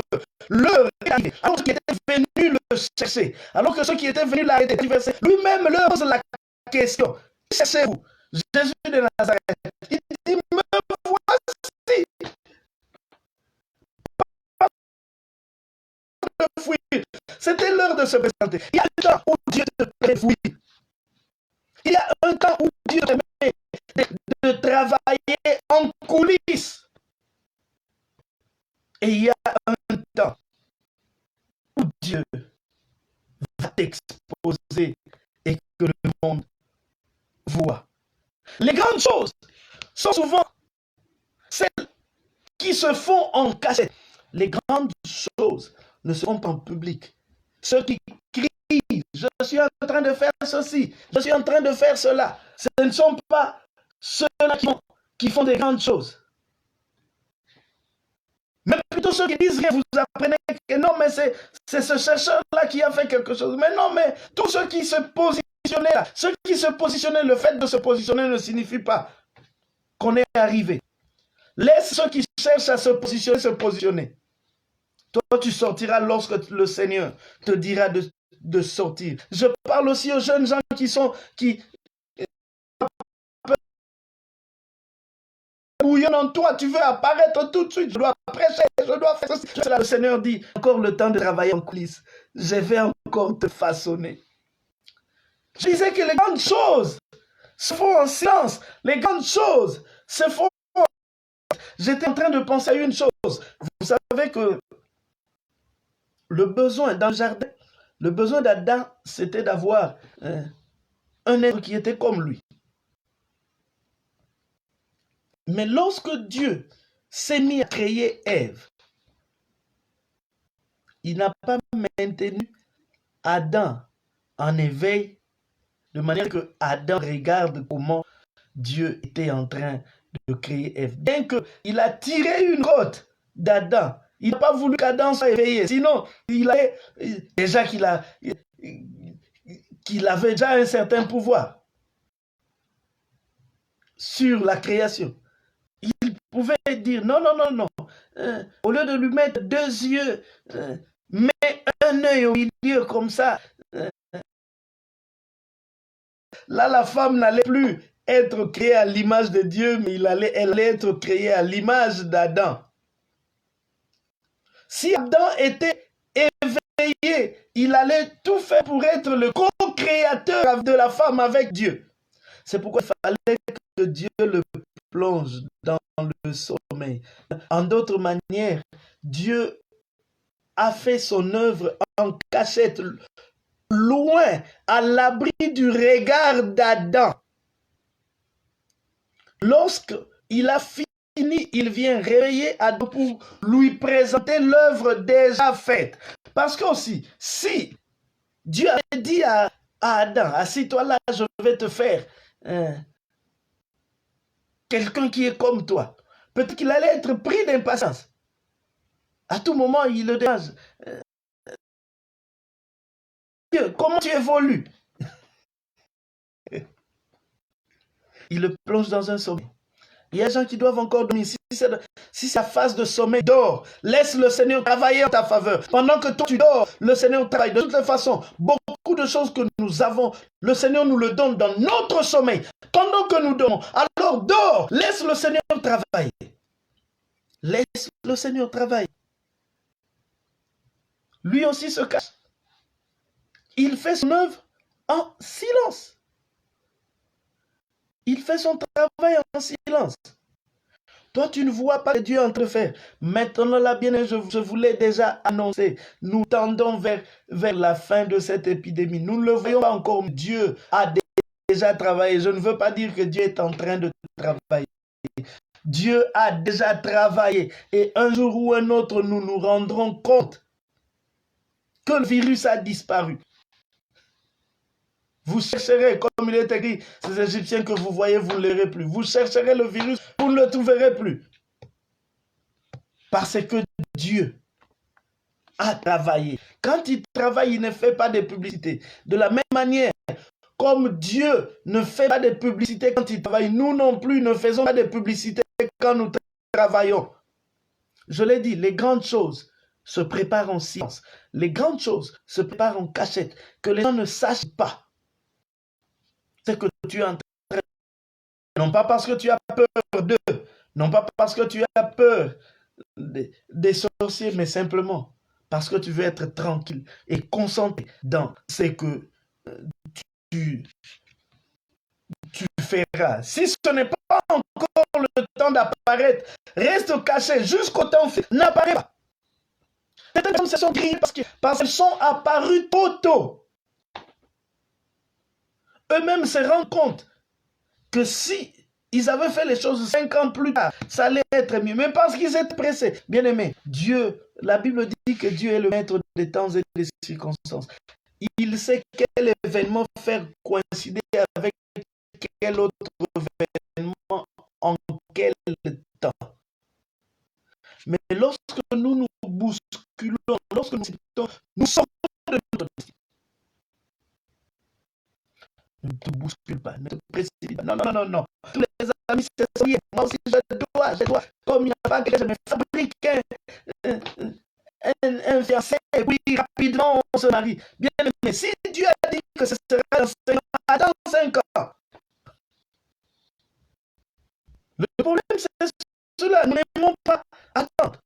l'heure est arrivée, alors qu'il était venu le chercher, alors que ceux qui étaient venus l'arrêter, lui-même leur pose la question. Qui cherchez-vous? Jésus de Nazareth. Il dit, me voici. C'était l'heure de se présenter. Il y a un temps où Dieu te fait fouiller. Il y a un temps où Dieu te met de travailler en coulisses. Et il y a un temps où Dieu va t'exposer et que le monde voit. Les grandes choses sont souvent celles qui se font en cachette. Les grandes choses ne se font pas en public. Ceux qui crient, je suis en train de faire ceci, je suis en train de faire cela, ce ne sont pas ceux-là qui font des grandes choses. Mais plutôt ceux qui disent rien, vous apprenez que non, mais c'est ce chercheur-là qui a fait quelque chose. Mais non, mais tous ceux qui se positionnaient là, ceux qui se positionnaient, le fait de se positionner ne signifie pas qu'on est arrivé. Laisse ceux qui cherchent à se positionner. Toi, tu sortiras lorsque le Seigneur te dira de sortir. Je parle aussi aux jeunes gens qui bouillonnent en toi. Tu veux apparaître tout de suite. Je dois prêcher, je dois faire ceci. Le Seigneur dit, encore le temps de travailler en coulisses. Je vais encore te façonner. Je disais que les grandes choses se font en silence. Les grandes choses se font. J'étais en train de penser à une chose. Vous savez que le besoin dans le jardin, le besoin d'Adam, c'était d'avoir un être qui était comme lui. Mais lorsque Dieu s'est mis à créer Ève, il n'a pas maintenu Adam en éveil, de manière que Adam regarde comment Dieu était en train de créer Ève. Bien qu'il a tiré une côte d'Adam, il n'a pas voulu qu'Adam soit éveillé. Sinon, il avait déjà qu'il avait déjà un certain pouvoir sur la création. Il pouvait dire non, non, non, non. Au lieu de lui mettre deux yeux, mets un œil au milieu comme ça. Là, la femme n'allait plus être créée à l'image de Dieu, mais elle allait être créée à l'image d'Adam. Si Adam était éveillé veiller, il allait tout faire pour être le co-créateur de la femme avec Dieu. C'est pourquoi il fallait que Dieu le plonge dans le sommeil. En d'autres manières, Dieu a fait son œuvre en cachette, loin, à l'abri du regard d'Adam. Lorsqu'il a fini, il vient réveiller Adam pour lui présenter l'œuvre déjà faite. Parce que aussi, si Dieu avait dit à Adam, assis-toi là, je vais te faire quelqu'un qui est comme toi, peut-être qu'il allait être pris d'impatience. À tout moment, il le dérange. Comment tu évolues? Il le plonge dans un sommeil. Il y a des gens qui doivent encore dormir. Si c'est la phase de sommeil, dors. Laisse le Seigneur travailler en ta faveur. Pendant que toi tu dors, le Seigneur travaille. De toute façon, beaucoup de choses que nous avons, le Seigneur nous le donne dans notre sommeil. Pendant que nous dormons, alors dors. Laisse le Seigneur travailler. Laisse le Seigneur travailler. Lui aussi se cache. Il fait son œuvre en silence. Il fait son travail en silence. Toi, tu ne vois pas ce que Dieu est en train de faire. Maintenant, là, bien, je vous l'ai déjà annoncé. Nous tendons vers la fin de cette épidémie. Nous ne le voyons pas encore. Dieu a déjà travaillé. Je ne veux pas dire que Dieu est en train de travailler. Dieu a déjà travaillé. Et un jour ou un autre, nous nous rendrons compte que le virus a disparu. Vous chercherez, comme il est écrit, ces Égyptiens que vous voyez, vous ne les verrez plus. Vous chercherez le virus, vous ne le trouverez plus. Parce que Dieu a travaillé. Quand il travaille, il ne fait pas de publicité. De la même manière, comme Dieu ne fait pas de publicité quand il travaille, nous non plus ne faisons pas de publicité quand nous travaillons. Je l'ai dit, les grandes choses se préparent en silence. Les grandes choses se préparent en cachette. Que les gens ne sachent pas. C'est que tu es en train, non pas parce que tu as peur d'eux, non pas parce que tu as peur des sorciers, mais simplement parce que tu veux être tranquille et concentré dans ce que tu feras. Si ce n'est pas encore le temps d'apparaître, reste caché jusqu'au temps fait, n'apparaît pas. Certaines personnes se sont grillées parce qu'elles sont apparues trop tôt. Eux-mêmes se rendent compte que si ils avaient fait les choses 5 ans plus tard, ça allait être mieux. Mais parce qu'ils étaient pressés. Bien aimé, Dieu, la Bible dit que Dieu est le maître des temps et des circonstances. Il sait quel événement faire coïncider avec quel autre événement en quel temps. Mais lorsque nous nous bousculons, lorsque nous sommes de notre destin. Ne te bouscule pas, ne te précipite pas. Non, non, non, non. Tous les amis, c'est lié. Moi aussi, je dois. Comme il n'y a pas que je me fabrique un fiancé, et puis rapidement, on se marie. Bien aimé, si Dieu a dit que ce sera dans 5 ans, attends 5 ans. Le problème, c'est cela. Nous n'aimons pas attendre.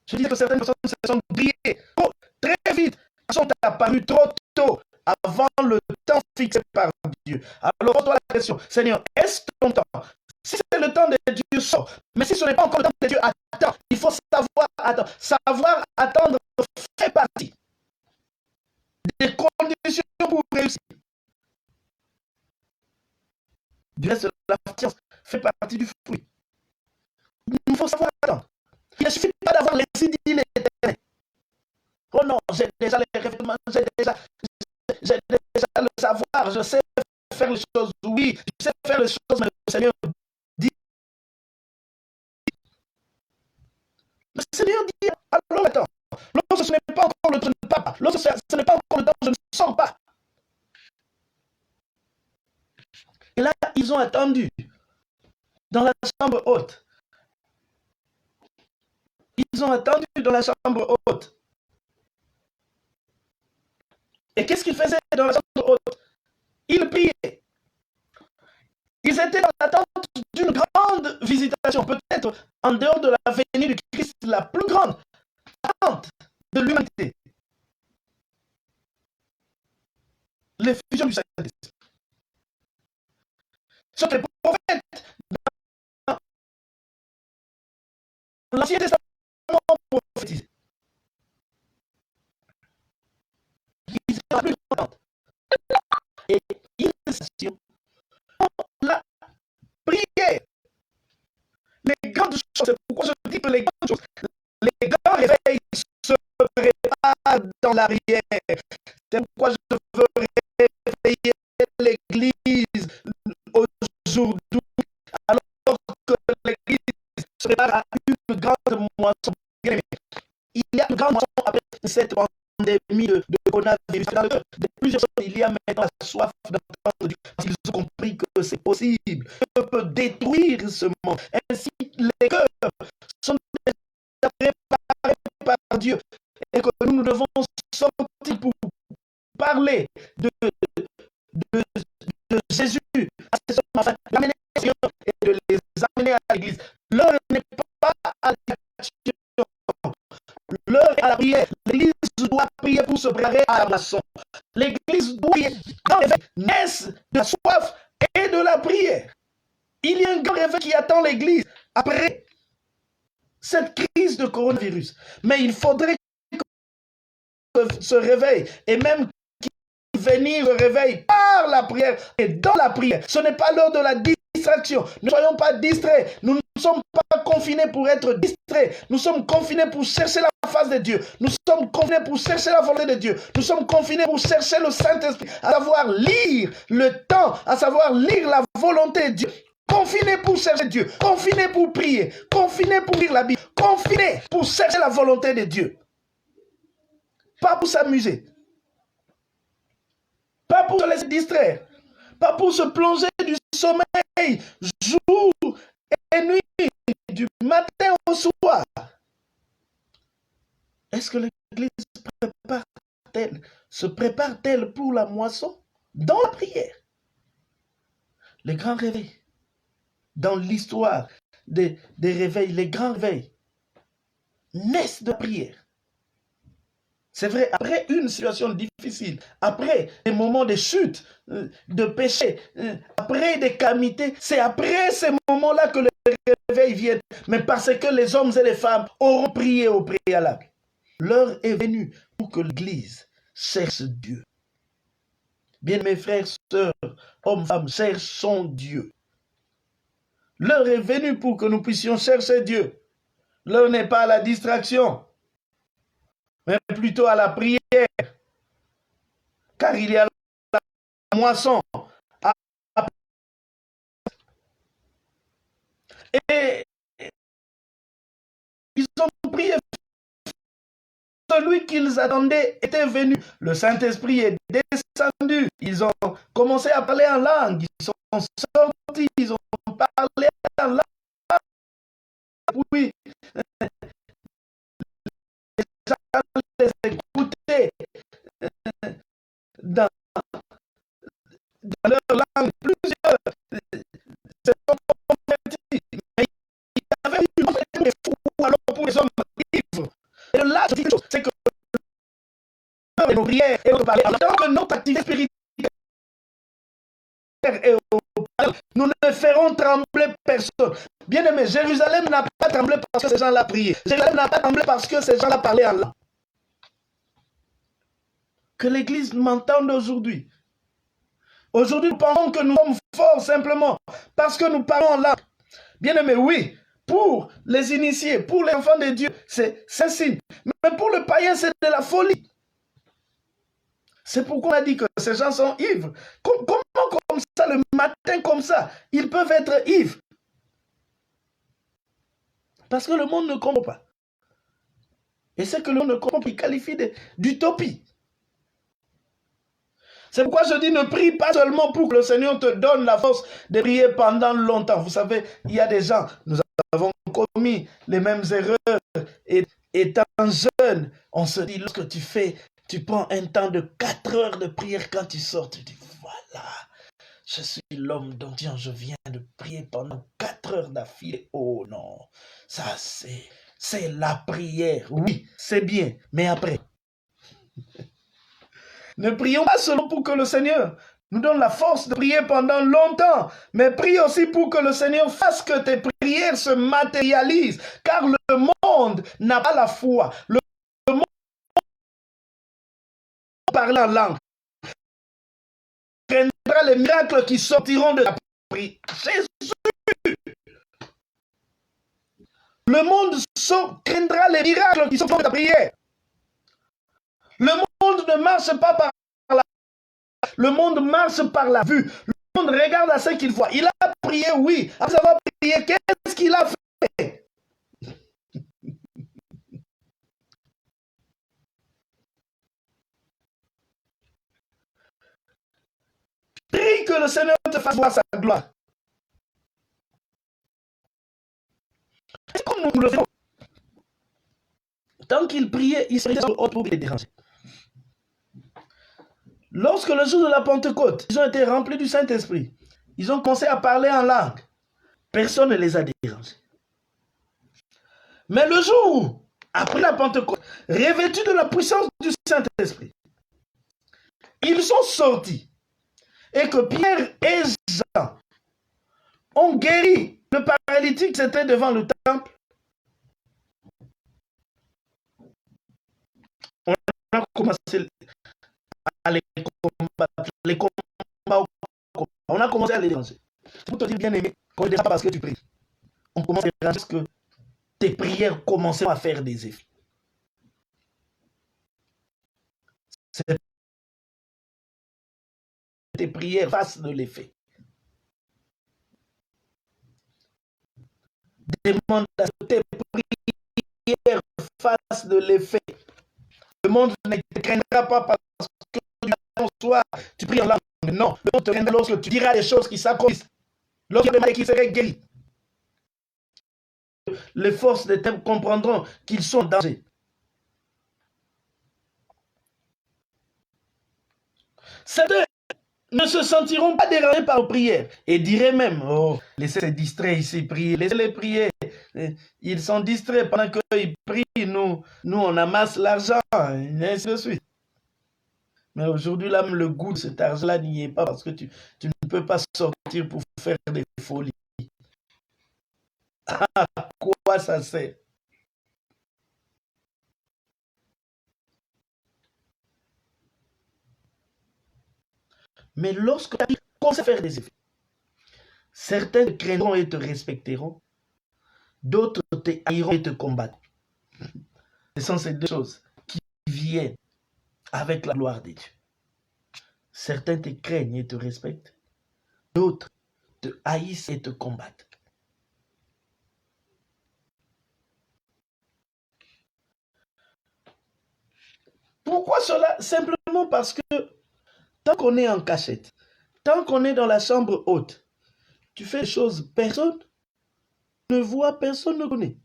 Je dis que certaines personnes se sont grillées très vite. Elles sont apparues trop tôt. Avant le temps fixé par Dieu. Alors, pose-toi la question, Seigneur, est-ce ton temps? Si c'est le temps de Dieu, sort. Mais si ce n'est pas encore le temps de Dieu, attends. Il faut savoir attendre. Savoir attendre fait partie des conditions pour réussir. Du reste de la patience fait partie du fruit. Il faut savoir attendre. Il ne suffit pas d'avoir les idées l'éternel. Oh non, j'ai déjà les références, j'ai déjà le savoir, je sais faire les choses, oui, je sais faire les choses, mais le Seigneur dit. Le Seigneur dit, alors attends, lorsque ce n'est pas encore le temps, je ne pars pas, lorsque ce n'est pas encore le temps, je ne sors pas. Et là, ils ont attendu dans la chambre haute. Ils ont attendu dans la chambre haute. Et qu'est-ce qu'ils faisaient dans la chambre haute? Ils priaient. Ils étaient dans l'attente d'une grande visitation, peut-être en dehors de la venue du Christ, la plus grande attente de l'humanité. l'effusion du Saint-Esprit. Ce que les prophètes dans l'Ancien Testament prophétisaient. Ils étaient plus contents. Et ils la prière. Les grandes choses, c'est pourquoi je dis que les grandes choses, les grands réveils se préparent dans la prière. C'est pourquoi je veux réveiller l'Église aujourd'hui, alors que l'Église se prépare à une grande moisson. Il y a une grande moisson après cette pandémie de coronavirus. Dans le cœur de plusieurs choses, il y a maintenant la soif d'entendre Dieu. Parce qu'ils ont compris que c'est possible. Dieu peut détruire ce monde. Ainsi, les cœurs sont déjà préparés par Dieu. Et que nous devons sortir pour parler de Jésus à ces hommes afin d'amener les Seigneur et de les amener à l'église. L'heure n'est pas à l'action. L'heure est à la prière. L'église doit prier pour se préparer à la moisson. L'église doit prier. Quand les évêques naissent de la soif et de la prière. Il y a un grand réveil qui attend l'église après cette crise de coronavirus. Mais il faudrait que ce réveil et même venir au réveil par la prière et dans la prière. Ce n'est pas l'heure de la distraction. Ne soyons pas distraits. Nous ne sommes pas confinés pour être distraits. Nous sommes confinés pour chercher la face de Dieu. Nous sommes confinés pour chercher la volonté de Dieu. Nous sommes confinés pour chercher le Saint-Esprit, à savoir lire le temps, à savoir lire la volonté de Dieu. Confinés pour chercher Dieu, confinés pour prier, confinés pour lire la Bible, confinés pour chercher la volonté de Dieu. Pas pour s'amuser. Pas pour se laisser distraire, pas pour se plonger du sommeil, jour et nuit, du matin au soir. Est-ce que l'Église se prépare-t-elle pour la moisson? Dans la prière. Les grands réveils, dans l'histoire des réveils, les grands réveils naissent de prière. C'est vrai, après une situation difficile, après des moments de chute, de péché, après des calamités, c'est après ces moments-là que le réveil vient. Mais parce que les hommes et les femmes auront prié au préalable. L'heure est venue pour que l'Église cherche Dieu. Bien mes frères, sœurs, hommes, femmes, cherchons Dieu. L'heure est venue pour que nous puissions chercher Dieu. L'heure n'est pas à la distraction, mais plutôt à la prière, car il y a la moisson. Et ils ont prié. Celui qu'ils attendaient était venu. Le Saint-Esprit est descendu. Ils ont commencé à parler en langue. Ils sont sortis. Ils ont parlé en langue. Puis, les gens les écoutaient dans leur langue. Plusieurs se sont convertis. Mais il y avait une autre de fou alors pour les hommes ivres. Et là, je dis une chose, c'est que nos prières et notre parler, tant que notre activité spirituelle est au parler, nous ne ferons trembler personne. Bien aimé, Jérusalem n'a pas tremblé parce que ces gens-là priaient. Jérusalem n'a pas tremblé parce que ces gens-là parlaient en langue. Que l'Église m'entende aujourd'hui. Aujourd'hui, nous pensons que nous sommes forts simplement parce que nous parlons en langue. Bien aimé, oui, pour les initiés, pour les enfants de Dieu, c'est un signe. Mais pour le païen, c'est de la folie. C'est pourquoi on a dit que ces gens sont ivres. Comment comme ça, le matin comme ça, ils peuvent être ivres? Parce que le monde ne comprend pas. Et ce que le monde ne comprend pas, il qualifie d'utopie. C'est pourquoi je dis, ne prie pas seulement pour que le Seigneur te donne la force de prier pendant longtemps. Vous savez, il y a des gens, nous avons commis les mêmes erreurs. Et étant jeune, on se dit, lorsque tu prends un temps de 4 heures de prière, quand tu sors, tu dis, voilà, je suis l'homme dont je viens de prier pendant 4 heures d'affilée. Oh non, ça c'est la prière. Oui, c'est bien, mais après. Ne prions pas seulement pour que le Seigneur nous donne la force de prier pendant longtemps, mais prie aussi pour que le Seigneur fasse que tes prières se matérialisent, car le monde n'a pas la foi. Le monde parle en langue. Craindra les miracles qui sortiront de la prière. Jésus. Le monde craindra les miracles qui sortiront de la prière. Le monde ne marche pas par la... Le monde marche par la vue. Le monde regarde à ce qu'il voit. Il a prié, oui. Après avoir prié, qu'est-ce qu'il a fait? Prie que le Seigneur te fasse voir sa gloire. C'est comme nous le faisons. Tant qu'il priait, il serait sur autre pour les déranger. Lorsque le jour de la Pentecôte, ils ont été remplis du Saint-Esprit, ils ont commencé à parler en langue. Personne ne les a dérangés. Mais le jour, après la Pentecôte, revêtus de la puissance du Saint-Esprit, ils sont sortis. Et que Pierre et Jean ont guéri le paralytique qui était devant le temple. On a commencé à les combats. On a commencé à les déranger. C'est pour te dire, bien aimé, qu'on ne dérange pas parce que tu pries. On commence à les déranger parce que tes prières commencent à faire des effets. C'est tes prières fassent de l'effet. Demande à ce que tes prières fassent de l'effet. Le monde ne te craindra pas parce que tu pries en langue. Non, le monde te craindra lorsque tu diras des choses qui s'accomplissent. Lorsque des maladies qui seraient guéris. Les forces des ténèbres comprendront qu'ils sont en danger. Certains ne se sentiront pas dérangés par les prières et diraient même, oh, laissez-les distraits ici prier, laissez-les prier. Ils sont distraits pendant qu'ils prient, nous on amasse l'argent, et ainsi de suite. Mais aujourd'hui, là, le goût de cet argent-là n'y est pas parce que tu ne peux pas sortir pour faire des folies. À quoi ça sert? Mais lorsque tu commences à faire des effets, certains te craindront et te respecteront, d'autres te haïront et te combattront. Ce sont ces deux choses qui viennent avec la gloire de Dieu. Certains te craignent et te respectent, d'autres te haïssent et te combattent. Pourquoi cela? Simplement parce que tant qu'on est en cachette, tant qu'on est dans la chambre haute, tu fais des choses, personne ne voit, personne ne connaît.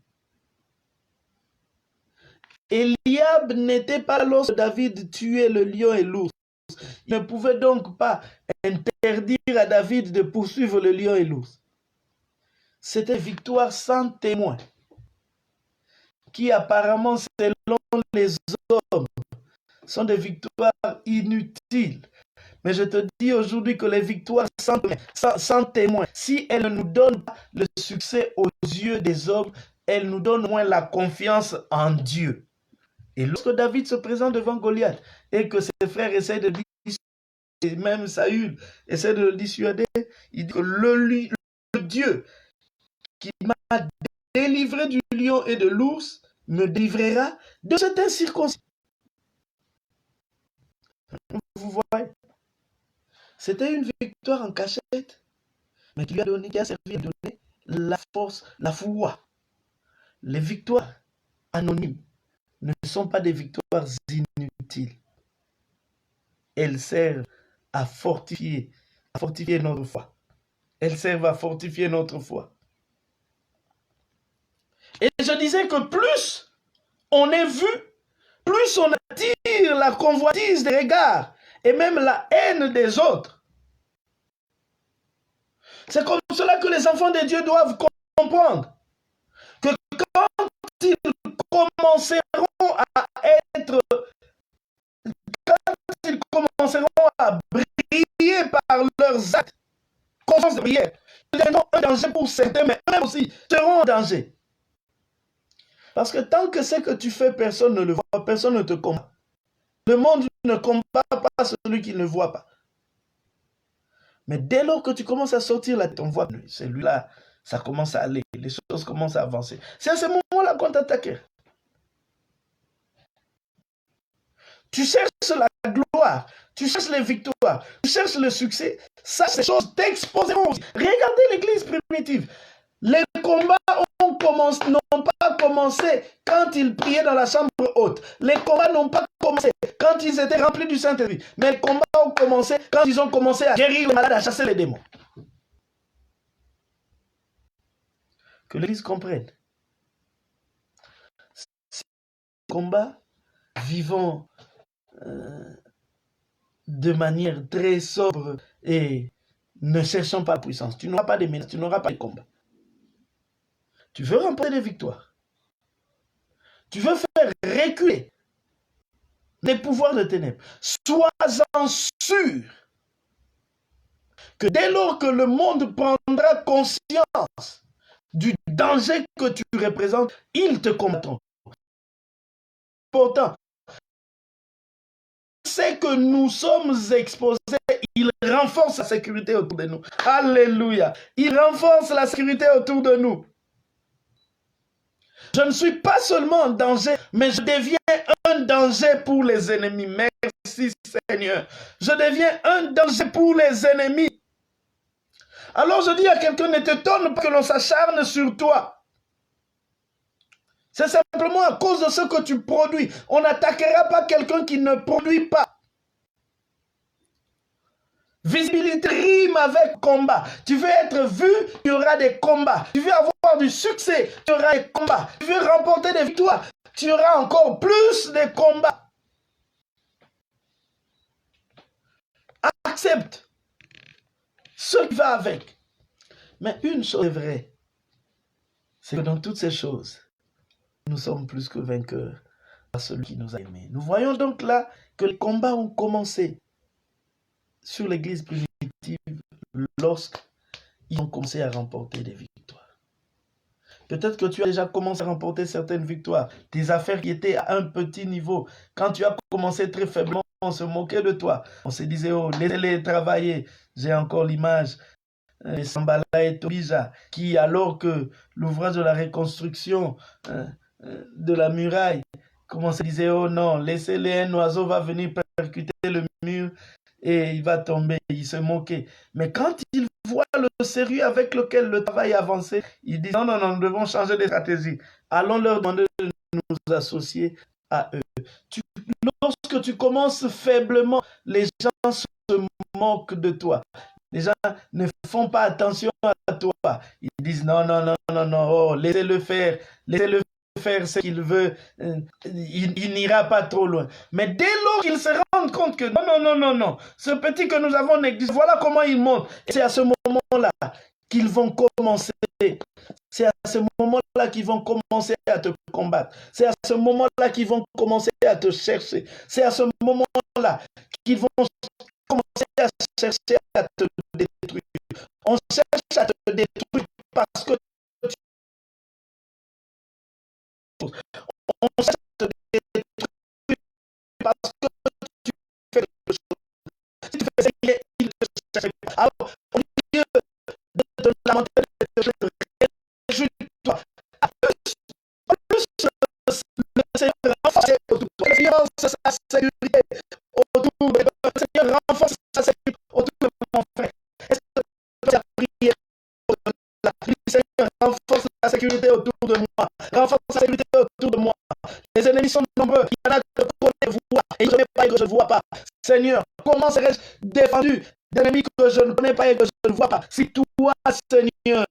Eliab n'était pas lorsque David tuait le lion et l'ours. Il ne pouvait donc pas interdire à David de poursuivre le lion et l'ours. C'était victoire sans témoin, qui apparemment, selon les hommes, sont des victoires inutiles. Mais je te dis aujourd'hui que les victoires sans témoin, si elles ne nous donnent pas le succès aux yeux des hommes, elles nous donnent moins la confiance en Dieu. Et lorsque David se présente devant Goliath et que ses frères essaient de dissuader, même Saül essaie de le dissuader, il dit que le Dieu qui m'a délivré du lion et de l'ours me délivrera de cette incirconcis. Vous voyez, c'était une victoire en cachette, mais qui lui a donné, qui a servi à donner la force, la foi. Les victoires anonymes ne sont pas des victoires inutiles. Elles servent à fortifier notre foi. Elles servent à fortifier notre foi. Et je disais que plus on est vu, plus on attire la convoitise des regards et même la haine des autres. C'est comme cela que les enfants de Dieu doivent comprendre. Que quand ils commenceront à être... Quand ils commenceront leurs actes, confiance de prière, deviendront un danger pour certains, mais eux aussi seront en danger. Parce que tant que ce que tu fais, personne ne le voit, personne ne te combat. Le monde ne combat pas celui qui ne voit pas. Mais dès lors que tu commences à sortir là, ton voix, celui-là, ça commence à aller, les choses commencent à avancer. C'est à ce moment-là qu'on t'attaque. Tu cherches la gloire, tu cherches les victoires, tu cherches le succès. Ça, ces choses t'exposeront aussi. Regardez l'église primitive. Les combats n'ont pas commencé quand ils priaient dans la chambre haute. Les combats n'ont pas commencé quand ils étaient remplis du Saint-Esprit. Mais les combats ont commencé quand ils ont commencé à guérir les malades, à chasser les démons. Que l'église comprenne. Ces combats, vivons de manière très sobre et ne cherchons pas la puissance. Tu n'auras pas de menaces, tu n'auras pas de combats. Tu veux remporter des victoires. Tu veux faire reculer les pouvoirs de ténèbres. Sois-en sûr que dès lors que le monde prendra conscience du danger que tu représentes, ils te combattront. Pourtant, c'est que nous sommes exposés, il renforce la sécurité autour de nous. Alléluia. Il renforce la sécurité autour de nous. Je ne suis pas seulement en danger, mais je deviens un danger pour les ennemis. Merci Seigneur. Je deviens un danger pour les ennemis. Alors je dis à quelqu'un, ne t'étonne pas que l'on s'acharne sur toi. C'est simplement à cause de ce que tu produis. On n'attaquera pas quelqu'un qui ne produit pas. Visibilité rime avec combat. Tu veux être vu, il y aura des combats. Tu veux avoir du succès, tu auras des combats. Tu veux remporter des victoires, tu auras encore plus de combats. Accepte ce qui va avec. Mais une chose est vraie, c'est que dans toutes ces choses, nous sommes plus que vainqueurs par celui qui nous a aimés. Nous voyons donc là que les combats ont commencé sur l'église primitive lorsqu'ils ont commencé à remporter des victoires. Peut-être que tu as déjà commencé à remporter certaines victoires. Tes affaires qui étaient à un petit niveau. Quand tu as commencé très faiblement, on se moquait de toi. On se disait, oh, laissez-les travailler. J'ai encore l'image de Sambala et Tobija, qui, alors que l'ouvrage de la reconstruction de la muraille, commençait à dire, oh non, laissez-les, un oiseau va venir percuter le mur et il va tomber, il se moquait. Mais quand il voit le sérieux avec lequel le travail avançait, il dit, non, non, non, nous devons changer de stratégie. Allons leur demander de nous associer à eux. Lorsque tu commences faiblement, les gens se moquent de toi. Les gens ne font pas attention à toi. Ils disent, non, non, non, non, non, oh, laissez-le faire ce qu'il veut, il n'ira pas trop loin. Mais dès lors qu'ils se rendent compte que non, non, non, non, non, ce petit que nous avons négligé, voilà comment il monte. Et c'est à ce moment-là qu'ils vont commencer. C'est à ce moment-là qu'ils vont commencer à te combattre. C'est à ce moment-là qu'ils vont commencer à te chercher. C'est à ce moment-là qu'ils vont commencer à chercher à te détruire. On cherche à te détruire parce que on cherche à te détruire parce que tu fais quelque chose. Si tu fais ça, il ne te cherche pas. Alors, au lieu de te lamenter, de te réjouis-toi. Plus le Seigneur renforce autour de toi. Le Seigneur renforce sa sécurité autour de toi. Le Seigneur renforce sa sécurité autour de mon frère. Est-ce que tu as prié pour la prière? Le Seigneur renforce la sécurité autour de moi. Renforce la sécurité autour de moi. Les ennemis sont nombreux. Il y en a que je vois et je ne connais pas et que je ne vois pas. Seigneur, comment serais-je défendu d'ennemis que je ne connais pas et que je ne vois pas? Si toi, Seigneur,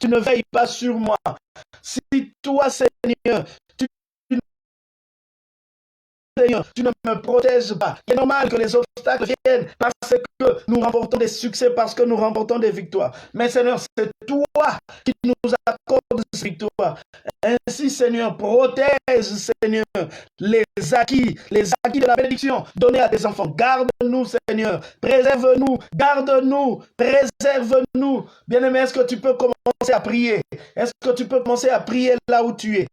tu ne veilles pas sur moi. Si toi, Seigneur, Seigneur, tu ne me protèges pas. C'est normal que les obstacles viennent parce que nous remportons des succès, parce que nous remportons des victoires. Mais Seigneur, c'est toi qui nous accordes ces victoires. Ainsi, Seigneur, protège, Seigneur, les acquis de la bénédiction donnés à tes enfants. Garde-nous, Seigneur. Préserve-nous, garde-nous, préserve-nous. Bien-aimé, est-ce que tu peux commencer à prier? Est-ce que tu peux commencer à prier là où tu es?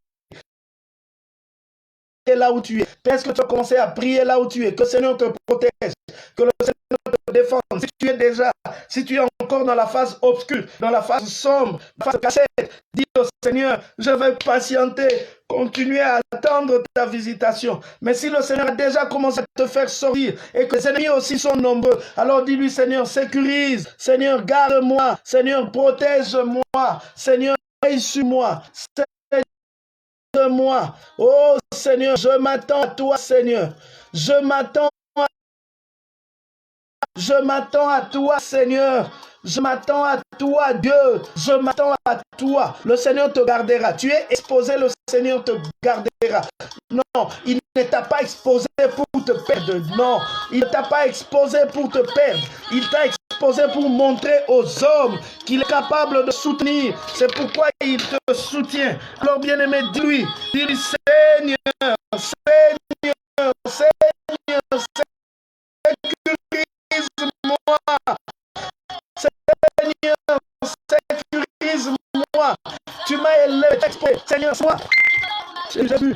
Là où tu es. Est-ce que tu as commencé à prier là où tu es? Que le Seigneur te protège, que le Seigneur te défende. Si tu es encore dans la phase obscure, dans la phase sombre, la phase cachette, dis au Seigneur, je vais patienter, continuer à attendre ta visitation. Mais si le Seigneur a déjà commencé à te faire sortir et que les ennemis aussi sont nombreux, alors dis-lui, Seigneur, sécurise, Seigneur, garde-moi, Seigneur, protège-moi, Seigneur, veille sur moi, de moi. Oh Seigneur, je m'attends à toi, Seigneur. Je m'attends à toi, Seigneur. Je m'attends à toi, Dieu. Je m'attends à toi. Le Seigneur te gardera. Tu es exposé, le Seigneur te gardera. Non, il ne t'a pas exposé pour te perdre. Non, il ne t'a pas exposé pour te perdre. Il t'a exposé pour montrer aux hommes qu'il est capable de soutenir. C'est pourquoi il te soutient. Alors, bien-aimé, dis-lui, Seigneur, Seigneur, Seigneur, sécurise-moi. Seigneur, sécurise-moi. Tu m'as élevé, Seigneur, sois. Jésus.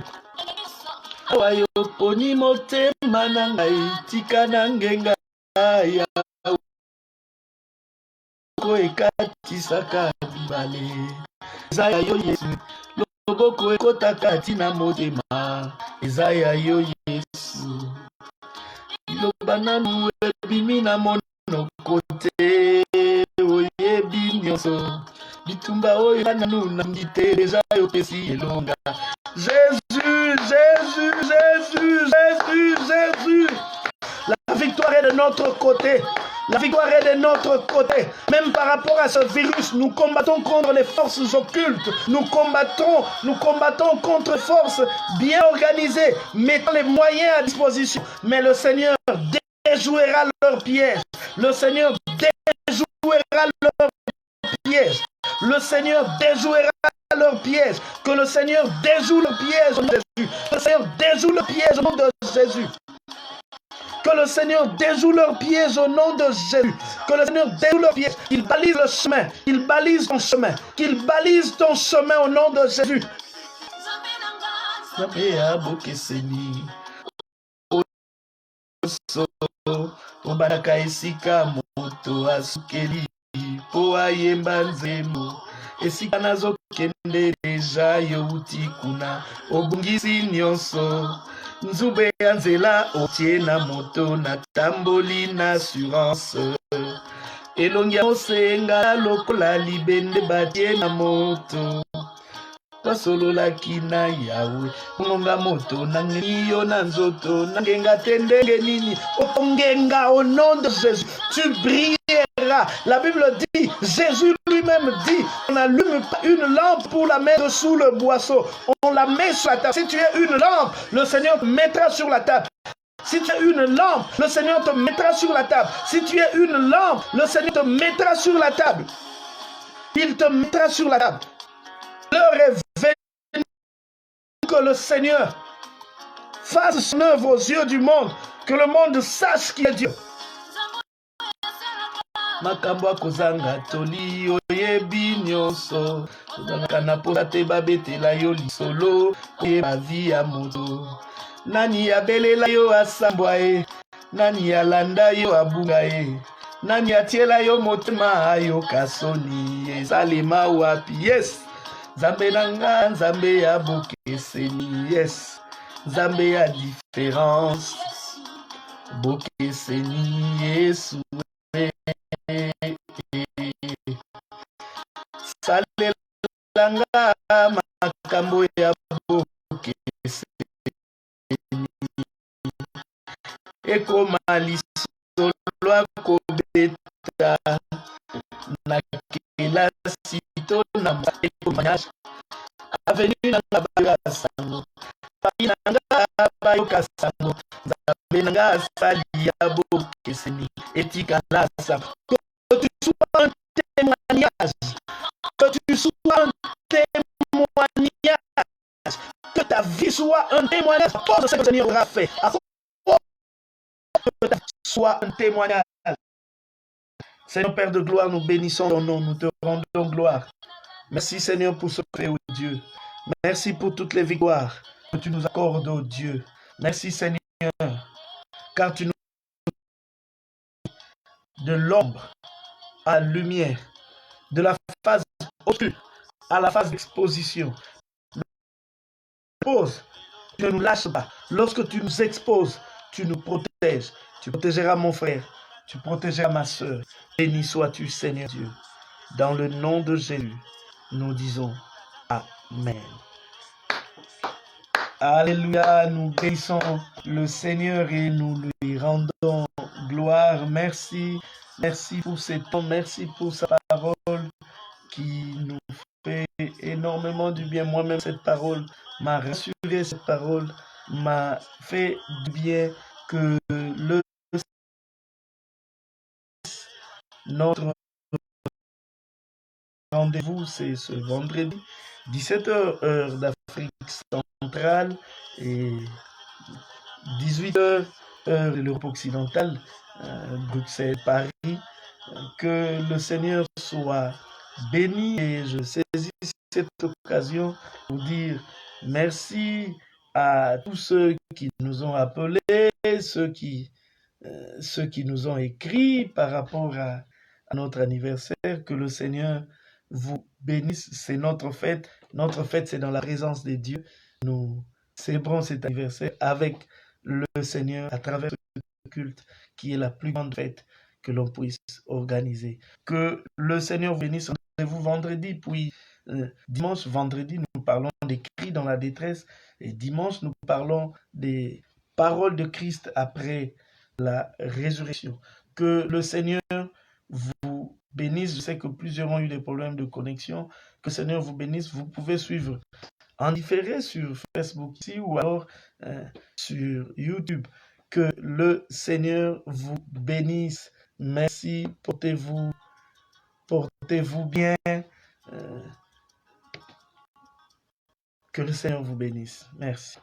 Awayo poni motema na ngai tika na ngenga ya ko ekatisaka bibale. Ezaya yo Yesu. Loboko ekotaka tina motema. Ezaya yo Yesu. Loba nanu ebimi na monoko te. Oyebi nyonso. Bitumba oyo nanu na mbite deja yo pesi elonga. Jésus, Jésus, Jésus, Jésus, Jésus. La victoire est de notre côté. La victoire est de notre côté. Même par rapport à ce virus, nous combattons contre les forces occultes. Nous combattons contre forces bien organisées, mettant les moyens à disposition. Mais le Seigneur déjouera leurs pièges. Le Seigneur déjouera leurs pièges. Le Seigneur déjouera leurs pièges. Que le Seigneur déjoue le piège au nom de Jésus. Que le Seigneur déjoue le piège au nom de Jésus. Que le Seigneur déjoue leurs pièges au nom de Jésus. Que le Seigneur déjoue leurs pièges. Qu'il balise le chemin. Qu'il balise ton chemin. Qu'il balise ton chemin au nom de Jésus. Obaraka esika moto asukeli po ayemba nzembo esika nazokende deja youti kuna obungisi nyonso nzube ya nzela otie na moto na tamboli na assurance elongi ya osenga lokola libende batie na moto tosololaki na yawe ngonga moto nangeni yo na nzoto nangenga te ndenge nini okongenga au nom de Jésus tu brilleras. La Bible dit, Jésus lui-même dit, on n'allume pas une lampe pour la mettre sous le boisseau, on la met sur la table. Si tu es une lampe, le Seigneur te mettra sur la table. Si tu es une lampe, le Seigneur te mettra sur la table. Si tu es une lampe, le Seigneur te mettra sur la table. Il te mettra sur la table. L'heure est venue que le Seigneur fasse son œuvre aux yeux du monde, que le monde sache qui est Dieu. Makambo akozanga toli oyebi nyonso kana posa te babetela yo lisolo koyeba vi ya moto nani abelela yo asambwa ye nani alanda yo abunga ye nani atiela yo motema ayoka soni ezalema wapi yes Nzambe nanga Nzambe ya bokeseni yes Nzambe ya différence bokeseni Yesu salelanga makambo ya bokeseni ekoma lisolo akobeta na kelasi to na témoignage avenu nanga bayoka sango papi nanga bayoka sango benanga saliabo keseni etikalasa. Que tu sois un témoignage, que tu sois un témoignage, que ta vie soit un témoignage à cause de ce que le Seigneur aura fait, à cause que ta vie soit un témoignage. Seigneur Père de gloire, nous bénissons ton nom, nous te rendons gloire. Merci Seigneur pour ce que tu fais, oh Dieu. Merci pour toutes les victoires que tu nous accordes, oh Dieu. Merci Seigneur, car tu nous de l'ombre à la lumière, de la phase au-dessus à la phase d'exposition. Tu ne nous lâches pas. Lorsque tu nous exposes, tu nous protèges. Tu protégeras mon frère, tu protégeras ma soeur. Béni sois-tu, Seigneur Dieu. Dans le nom de Jésus, nous disons Amen. Alléluia, nous bénissons le Seigneur et nous lui rendons gloire. Merci, merci pour ces temps, merci pour sa parole qui nous fait énormément du bien. Moi-même, cette parole m'a rassuré, cette parole m'a fait du bien. Que notre rendez-vous, c'est ce vendredi, 17h, heure d'Afrique centrale, et 18h, heure de l'Europe occidentale, Bruxelles, Paris. Que le Seigneur soit béni, et je saisis cette occasion pour dire merci à tous ceux qui nous ont appelés, ceux qui nous ont écrit par rapport à notre anniversaire. Que le Seigneur vous bénisse. C'est notre fête. Notre fête, c'est dans la présence de Dieu. Nous célébrons cet anniversaire avec le Seigneur à travers ce culte qui est la plus grande fête que l'on puisse organiser. Que le Seigneur vous bénisse. Rendez-vous vendredi, puis dimanche, vendredi, nous parlons des cris dans la détresse, et dimanche, nous parlons des paroles de Christ après la résurrection. Que le Seigneur vous bénisse. Je sais que plusieurs ont eu des problèmes de connexion. Que le Seigneur vous bénisse. Vous pouvez suivre en différé sur Facebook ici ou alors sur YouTube. Que le Seigneur vous bénisse. Merci. Portez-vous bien. Que le Seigneur vous bénisse. Merci.